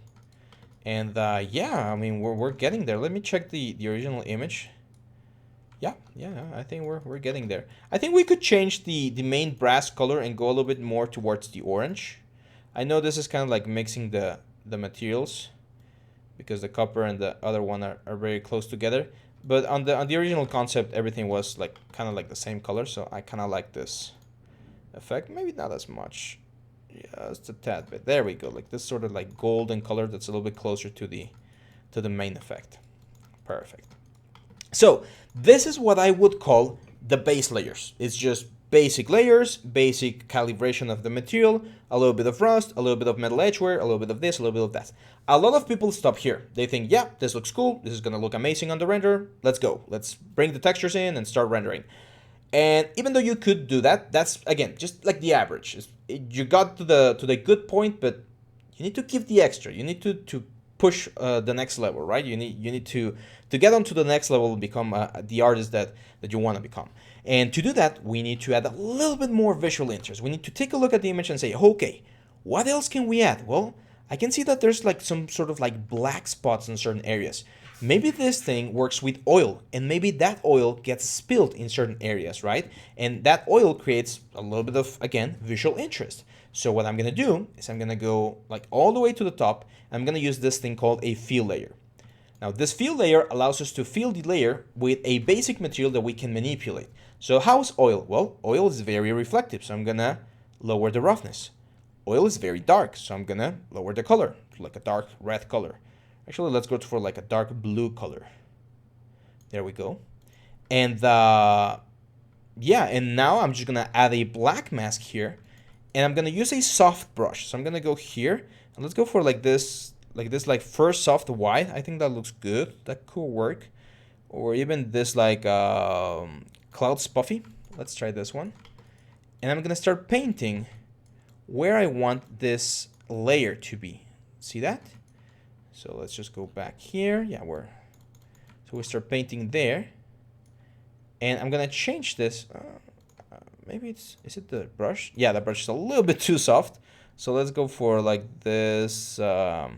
And yeah, I mean, we're getting there. Let me check the original image. Yeah, I think we're getting there. I think we could change the main brass color and go a little bit more towards the orange. I know this is kind of like mixing the materials, because the copper and the other one are very close together. But on the original concept, everything was like kind of like the same color, so I kind of like this effect. Maybe not as much. Just a tad bit. There we go. Like this sort of like golden color that's a little bit closer to the main effect. Perfect. So this is what I would call the base layers. It's just basic layers, basic calibration of the material, a little bit of rust, a little bit of metal edgeware, a little bit of this, a little bit of that. A lot of people stop here. They think, yeah, this looks cool. This is gonna look amazing on the render. Let's go. Let's bring the textures in and start rendering. And even though you could do that, that's again just like the average. You got to the good point, but you need to give the extra. You need to push the next level, right? You need to get onto the next level and become the artist that you want to become. And to do that, we need to add a little bit more visual interest. We need to take a look at the image and say, okay, what else can we add? Well, I can see that there's like some sort of like black spots in certain areas. Maybe this thing works with oil, and maybe that oil gets spilled in certain areas, right? And that oil creates a little bit of, again, visual interest. So what I'm gonna do is I'm gonna go like all the way to the top. I'm gonna use this thing called a fill layer. Now this fill layer allows us to fill the layer with a basic material that we can manipulate. So how's oil? Well, oil is very reflective, so I'm gonna lower the roughness. Oil is very dark, so I'm gonna lower the color to like a dark red color. Actually, let's go for like a dark blue color. There we go. And yeah, and now I'm just gonna add a black mask here, and I'm gonna use a soft brush. So I'm gonna go here, and let's go for like this first soft white. I think that looks good. That could work. Or even this like cloud spuffy. Let's try this one. And I'm gonna start painting where I want this layer to be. See that? So let's just go back here. Yeah, so we start painting there. And I'm gonna change this. Maybe is it the brush? Yeah, the brush is a little bit too soft. So let's go for like this. Yeah,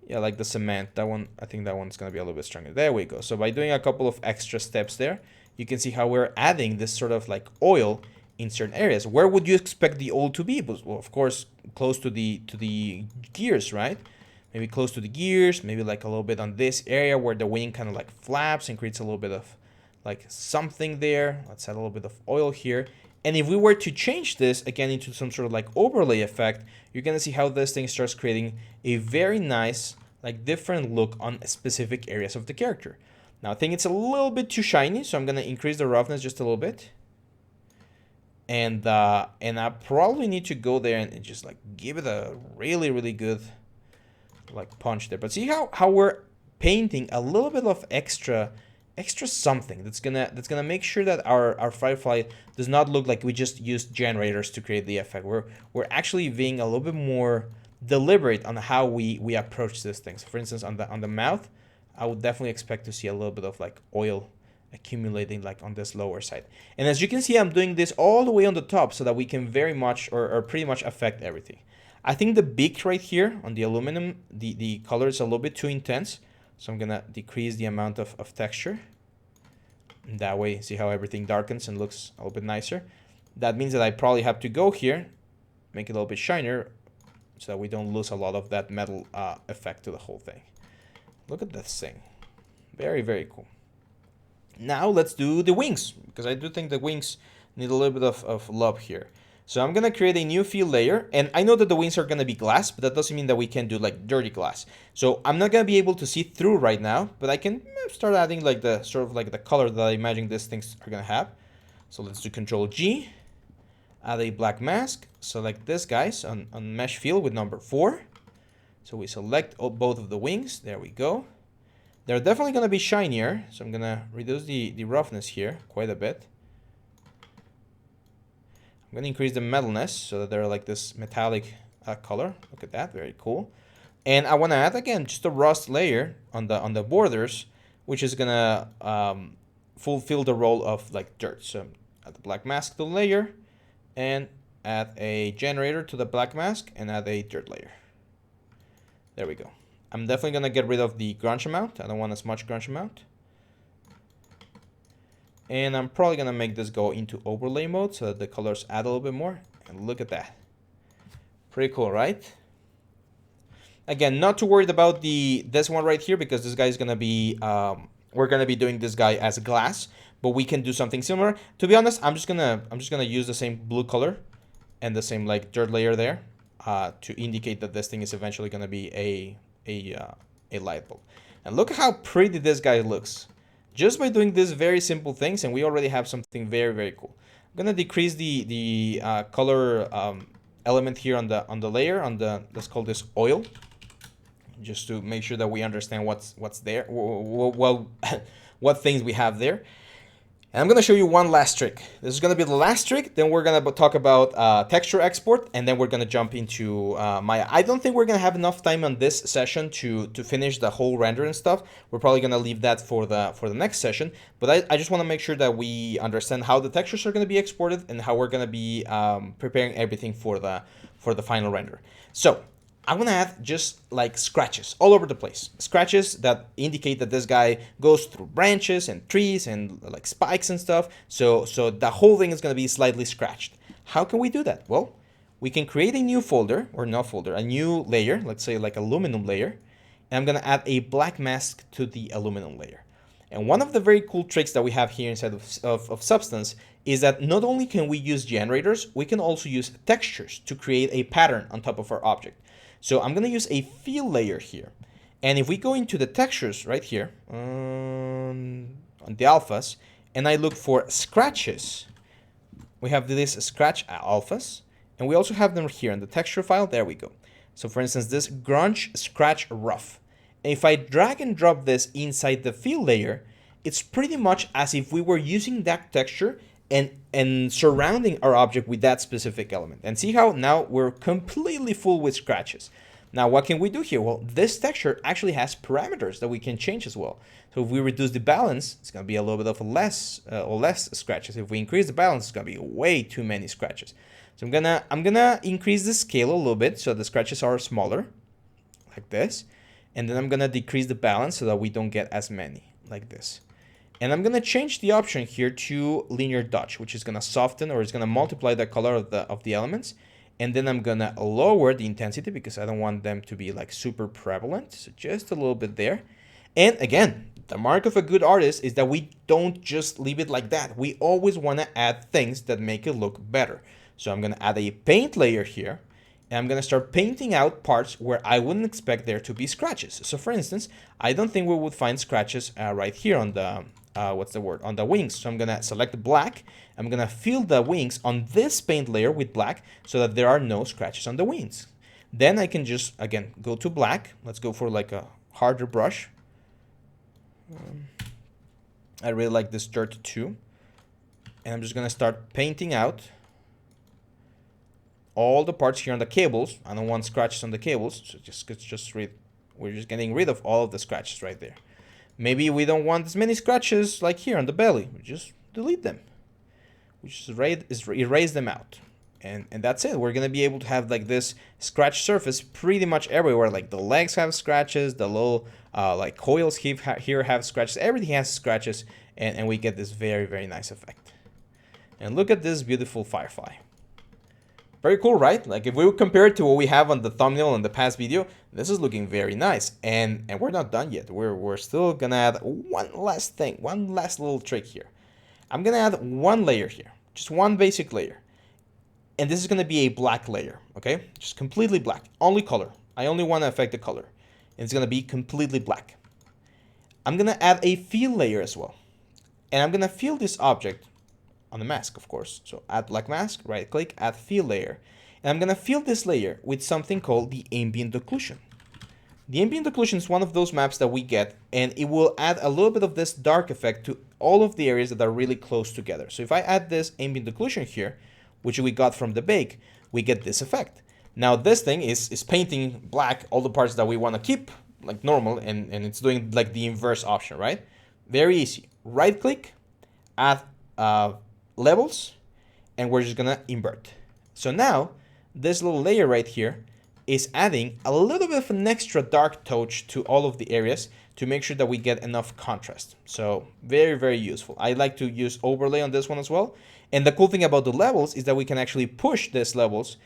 like the cement. That one, I think that one's gonna be a little bit stronger. There we go. So by doing a couple of extra steps there, you can see how we're adding this sort of like oil in certain areas. Where would you expect the oil to be? Well, of course, close to the gears, right? Maybe close to the gears, maybe like a little bit on this area where the wing kind of like flaps and creates a little bit of like something there. Let's add a little bit of oil here. And if we were to change this again into some sort of like overlay effect, you're gonna see how this thing starts creating a very nice, like different look on specific areas of the character. Now I think it's a little bit too shiny, so I'm gonna increase the roughness just a little bit. And I probably need to go there and just like give it a really, really good like punch there. But see how we're painting a little bit of extra something that's gonna make sure that our Firefly does not look like we just used generators to create the effect. We're actually being a little bit more deliberate on how we approach these things. For instance, on the mouth, I would definitely expect to see a little bit of like oil accumulating like on this lower side. And as you can see, I'm doing this all the way on the top so that we can very much or pretty much affect everything. I think the beak right here on the aluminum, the color is a little bit too intense. So I'm gonna decrease the amount of texture. And that way, see how everything darkens and looks a little bit nicer. That means that I probably have to go here, make it a little bit shinier so that we don't lose a lot of that metal effect to the whole thing. Look at this thing. Very, very cool. Now let's do the wings, because I do think the wings need a little bit of love here. So I'm gonna create a new fill layer, and I know that the wings are gonna be glass, but that doesn't mean that we can do like dirty glass. So I'm not gonna be able to see through right now, but I can start adding like the sort of like the color that I imagine these things are gonna have. So let's do Control G, add a black mask, select this guys on mesh fill with number 4. So we select both of the wings, there we go. They're definitely gonna be shinier, so I'm gonna reduce the roughness here quite a bit. I'm going to increase the metalness so that they're like this metallic color. Look at that, very cool. And I want to add again just a rust layer on the borders, which is going to fulfill the role of like dirt. So add the black mask to the layer and add a generator to the black mask and add a dirt layer. There we go. I'm definitely going to get rid of the grunge amount. I don't want as much grunge amount. And I'm probably gonna make this go into overlay mode so that the colors add a little bit more. And look at that. Pretty cool, right? Again, not too worried about this one right here because this guy is gonna be we're gonna be doing this guy as glass, but we can do something similar. To be honest, I'm just gonna use the same blue color and the same like dirt layer there to indicate that this thing is eventually gonna be a light bulb. And look at how pretty this guy looks. Just by doing these very simple things, and we already have something very, very cool. I'm gonna decrease the color element here on the layer let's call this oil, just to make sure that we understand what's there, well, what things we have there. And I'm gonna show you one last trick. This is gonna be the last trick. Then we're gonna talk about texture export, and then we're gonna jump into Maya. I don't think we're gonna have enough time on this session to finish the whole render and stuff. We're probably gonna leave that for the next session. But I just want to make sure that we understand how the textures are gonna be exported and how we're gonna be preparing everything for the final render. So I'm gonna add just like scratches all over the place. Scratches that indicate that this guy goes through branches and trees and like spikes and stuff. So the whole thing is gonna be slightly scratched. How can we do that? Well, we can create a new folder, or not folder, a new layer, let's say like aluminum layer. And I'm gonna add a black mask to the aluminum layer. And one of the very cool tricks that we have here inside of Substance is that not only can we use generators, we can also use textures to create a pattern on top of our object. So I'm going to use a fill layer here. And if we go into the textures right here on the alphas, and I look for scratches, we have this scratch alphas, and we also have them here in the texture file. There we go. So for instance, this grunge scratch rough. And if I drag and drop this inside the fill layer, it's pretty much as if we were using that texture and surrounding our object with that specific element. And see how now we're completely full with scratches. Now, what can we do here? Well, this texture actually has parameters that we can change as well. So if we reduce the balance, it's going to be a little bit of less scratches. If we increase the balance, it's going to be way too many scratches. So I'm gonna increase the scale a little bit so the scratches are smaller, like this. And then I'm gonna decrease the balance so that we don't get as many, like this. And I'm gonna change the option here to linear dodge, which is gonna soften, or it's gonna multiply the color of the elements. And then I'm gonna lower the intensity because I don't want them to be like super prevalent. So just a little bit there. And again, the mark of a good artist is that we don't just leave it like that. We always wanna add things that make it look better. So I'm gonna add a paint layer here, and I'm gonna start painting out parts where I wouldn't expect there to be scratches. So for instance, I don't think we would find scratches right here on the, on the wings. So I'm gonna select black. I'm gonna fill the wings on this paint layer with black so that there are no scratches on the wings. Then I can just, again, go to black. Let's go for like a harder brush. I really like this dirt too. And I'm just gonna start painting out all the parts here on the cables. I don't want scratches on the cables, so we're just getting rid of all of the scratches right there. Maybe we don't want as many scratches like here on the belly. We just delete them. We just erase them out. And that's it. We're gonna be able to have like this scratch surface pretty much everywhere. Like the legs have scratches, the little like coils here have scratches. Everything has scratches, and we get this very, very nice effect. And look at this beautiful Firefly. Very cool, right? Like if we compare it to what we have on the thumbnail in the past video, this is looking very nice. And we're not done yet. We're still gonna add one last thing, one last little trick here. I'm gonna add one layer here, just one basic layer. And this is gonna be a black layer, okay? Just completely black, only color. I only wanna affect the color. And it's gonna be completely black. I'm gonna add a fill layer as well. And I'm gonna fill this object on the mask, of course. So add black mask, right click, add fill layer. And I'm gonna fill this layer with something called the Ambient Occlusion. The Ambient Occlusion is one of those maps that we get, and it will add a little bit of this dark effect to all of the areas that are really close together. So if I add this Ambient Occlusion here, which we got from the bake, we get this effect. Now this thing is painting black all the parts that we wanna keep like normal, and it's doing like the inverse option, right? Very easy. Right click, add levels, and we're just gonna invert. So now this little layer right here is adding a little bit of an extra dark touch to all of the areas to make sure that we get enough contrast. So very, very useful. I like to use overlay on this one as well. And the cool thing about the levels is that we can actually push these levels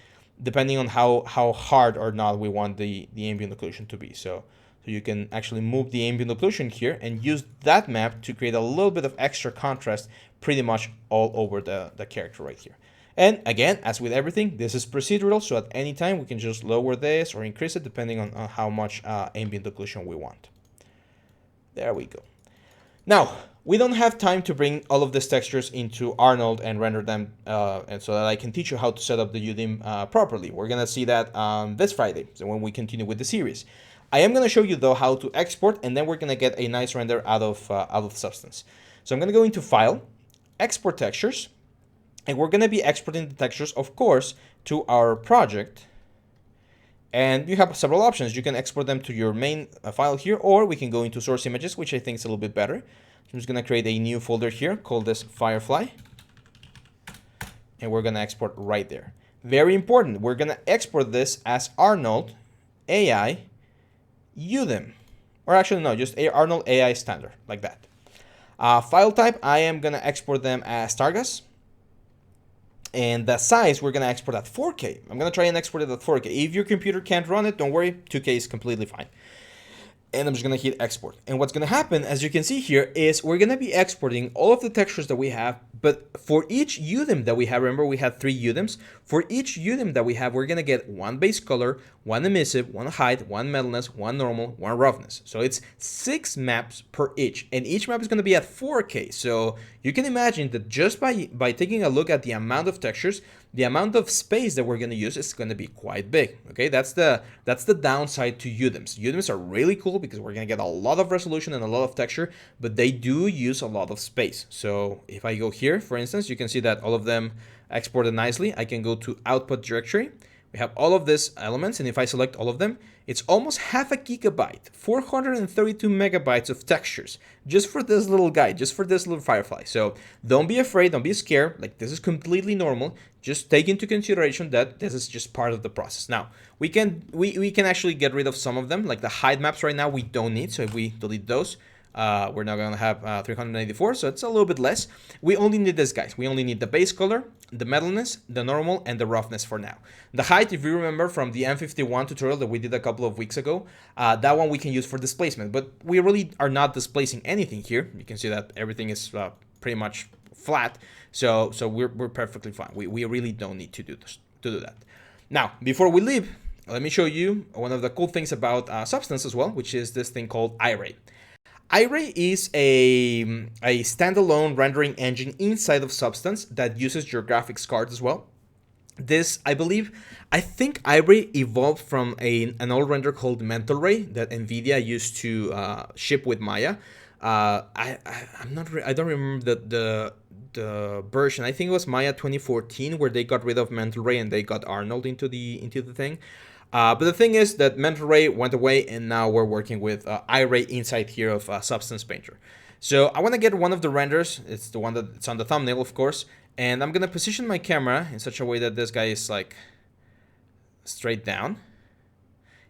depending on how hard or not we want the ambient occlusion to be. So you can actually move the ambient occlusion here and use that map to create a little bit of extra contrast pretty much all over the character right here. And again, as with everything, this is procedural, so at any time we can just lower this or increase it depending on how much ambient occlusion we want. There we go. Now, we don't have time to bring all of these textures into Arnold and render them, and so that I can teach you how to set up the Udemy properly. We're gonna see that this Friday, so when we continue with the series. I am gonna show you though how to export, and then we're gonna get a nice render out of Substance. So I'm gonna go into File, Export Textures, and we're gonna be exporting the textures, of course, to our project. And you have several options. You can export them to your main file here, or we can go into source images, which I think is a little bit better. So I'm just gonna create a new folder here, call this Firefly, and we're gonna export right there. Very important, we're gonna export this as Arnold AI Udemy, or actually no, just Arnold AI Standard, like that. File type, I am gonna export them as Targas. And the size, we're gonna export at 4K. I'm gonna try and export it at 4K. If your computer can't run it, don't worry, 2K is completely fine. And I'm just gonna hit export. And what's gonna happen, as you can see here, is we're gonna be exporting all of the textures that we have, but for each Udemy that we have, remember we had 3 Udemys, for each Udemy that we have, we're gonna get one base color, one emissive, one height, one metalness, one normal, one roughness. So it's 6 maps per each, and each map is gonna be at 4K. So you can imagine that just by taking a look at the amount of textures, the amount of space that we're going to use is going to be quite big. Okay, that's the downside to UDEMs. UDEMs are really cool because we're going to get a lot of resolution and a lot of texture, but they do use a lot of space. So if I go here, for instance, you can see that all of them exported nicely. I can go to output directory. We have all of these elements, and if I select all of them, it's almost half a gigabyte, 432 megabytes of textures, just for this little guy, just for this little Firefly. So don't be afraid, don't be scared, like this is completely normal. Just take into consideration that this is just part of the process. Now, we can actually get rid of some of them, like the hide maps right now we don't need, so if we delete those, we're now going to have 384, so it's a little bit less. We only need this, guys. We only need the base color, the metalness, the normal, and the roughness for now. The height, if you remember from the M51 tutorial that we did a couple of weeks ago, that one we can use for displacement, but we really are not displacing anything here. You can see that everything is pretty much flat, so we're perfectly fine. We really don't need to do that. Now, before we leave, let me show you one of the cool things about Substance as well, which is this thing called Irate. Irate is a standalone rendering engine inside of Substance that uses your graphics card as well. This, I think Irate evolved from an old render called Mental Ray that NVIDIA used to ship with Maya. I don't remember the version. I think it was Maya 2014 where they got rid of Mental Ray and they got Arnold into the thing. But the thing is that Mental Ray went away, and now we're working with Irate inside here of Substance Painter. So I want to get one of the renders. It's the one that's on the thumbnail, of course. And I'm going to position my camera in such a way that this guy is like straight down.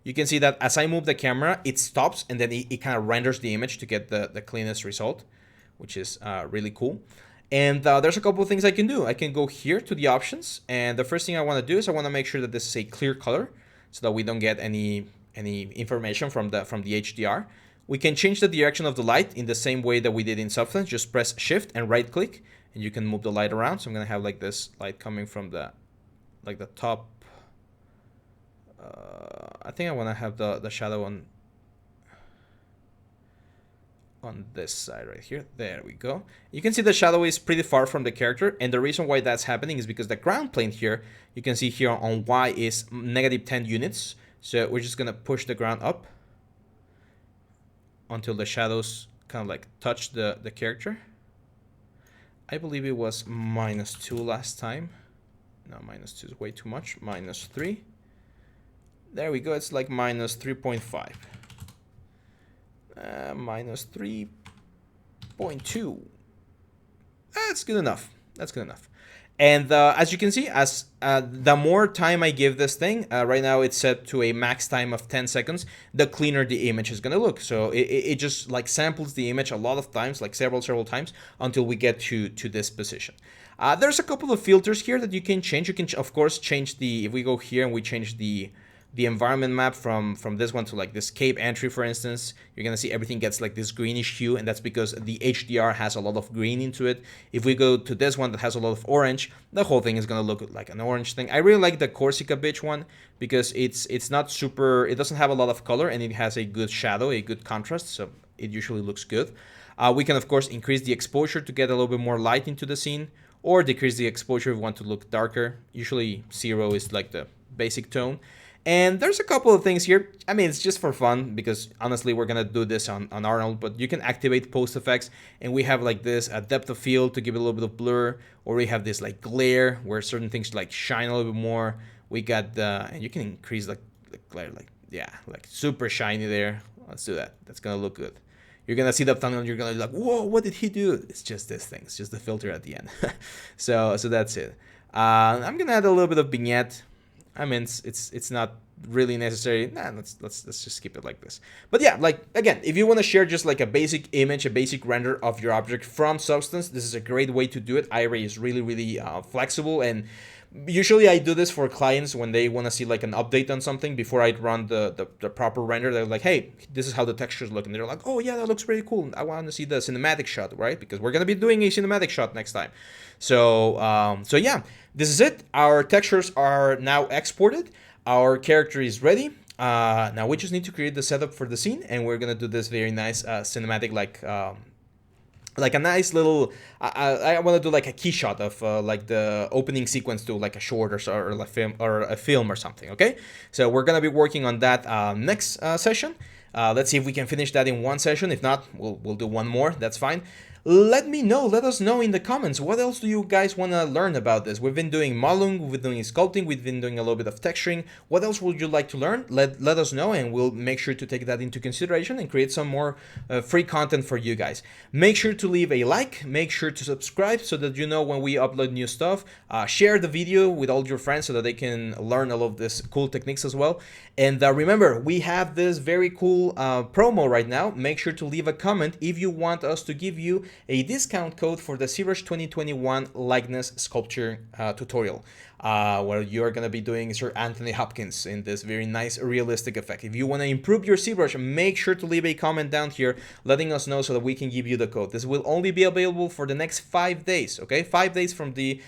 You can see that as I move the camera, it stops, and then it kind of renders the image to get the cleanest result, which is really cool. And there's a couple of things I can do. I can go here to the options, and the first thing I want to do is I want to make sure that this is a clear color, so that we don't get any information from the HDR. We can change the direction of the light in the same way that we did in Substance. Just press Shift and right click, and you can move the light around. So I'm gonna have like this light coming from the top. I think I want to have the shadow on this side right here. There we go. You can see the shadow is pretty far from the character, and the reason why that's happening is because the ground plane here, you can see here on Y is -10 units. So we're just gonna push the ground up until the shadows kind of like touch the character. I believe it was -2 last time. No, -2 is way too much. -3. There we go. It's like -3.5. -3.2. That's good enough. That's good enough. And as you can see, as the more time I give this thing, right now it's set to a max time of 10 seconds, the cleaner the image is going to look. So it just like samples the image a lot of times, like several times, until we get to this position. There's a couple of filters here that you can change. You can, of course, change if we go here and we change the environment map from this one to like this cave entry, for instance, you're gonna see everything gets like this greenish hue, and that's because the HDR has a lot of green into it. If we go to this one that has a lot of orange, the whole thing is gonna look like an orange thing. I really like the Corsica Beach one because it's not super, it doesn't have a lot of color, and it has a good shadow, a good contrast, so it usually looks good. We can of course increase the exposure to get a little bit more light into the scene, or decrease the exposure if we want to look darker. Usually 0 is like the basic tone. And there's a couple of things here. I mean, it's just for fun because honestly, we're going to do this on Arnold, but you can activate post effects, and we have like this depth of field to give it a little bit of blur, or we have this like glare where certain things like shine a little bit more. We got and you can increase like the glare, like, yeah, like super shiny there. Let's do that. That's going to look good. You're going to see the thumbnail, you're going to be like, whoa, what did he do? It's just this thing. It's just the filter at the end. so that's it. I'm going to add a little bit of vignette. I mean, it's not really necessary. Nah, let's just keep it like this. But yeah, like again, if you want to share just like a basic image, a basic render of your object from Substance, this is a great way to do it. Irate is really flexible, and usually I do this for clients when they want to see like an update on something before I run the proper render. They're like, hey, this is how the textures look, and they're like, oh yeah, that looks really cool. I want to see the cinematic shot, right? Because we're gonna be doing a cinematic shot next time. So yeah, this is it. Our textures are now exported. Our character is ready. Now we just need to create the setup for the scene, and we're gonna do this very nice cinematic like like a nice little, I want to do like a key shot of like the opening sequence to like a short or a film or something. Okay, so we're gonna be working on that next session. Let's see if we can finish that in one session. If not, we'll do one more. That's fine. Let me know, let us know in the comments, what else do you guys want to learn about this? We've been doing modeling, we've been doing sculpting, we've been doing a little bit of texturing. What else would you like to learn? Let us know, and we'll make sure to take that into consideration and create some more free content for you guys. Make sure to leave a like, make sure to subscribe so that you know when we upload new stuff. Share the video with all your friends so that they can learn all of these cool techniques as well. And remember, we have this very cool promo right now. Make sure to leave a comment if you want us to give you a discount code for the ZBrush 2021 likeness sculpture tutorial, where you're going to be doing Sir Anthony Hopkins in this very nice realistic effect. If you want to improve your ZBrush, make sure to leave a comment down here letting us know so that we can give you the code. This will only be available for the next 5 days, okay? 5 days from the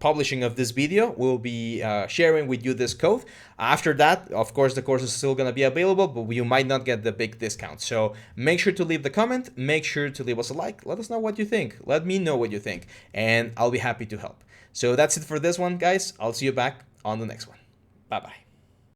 publishing of this video, we'll be sharing with you this code. After that, of course, the course is still going to be available, but you might not get the big discount. So make sure to leave the comment, make sure to leave us a like, let us know what you think, let me know what you think, and I'll be happy to help. So that's it for this one, guys. I'll see you back on the next one. Bye-bye.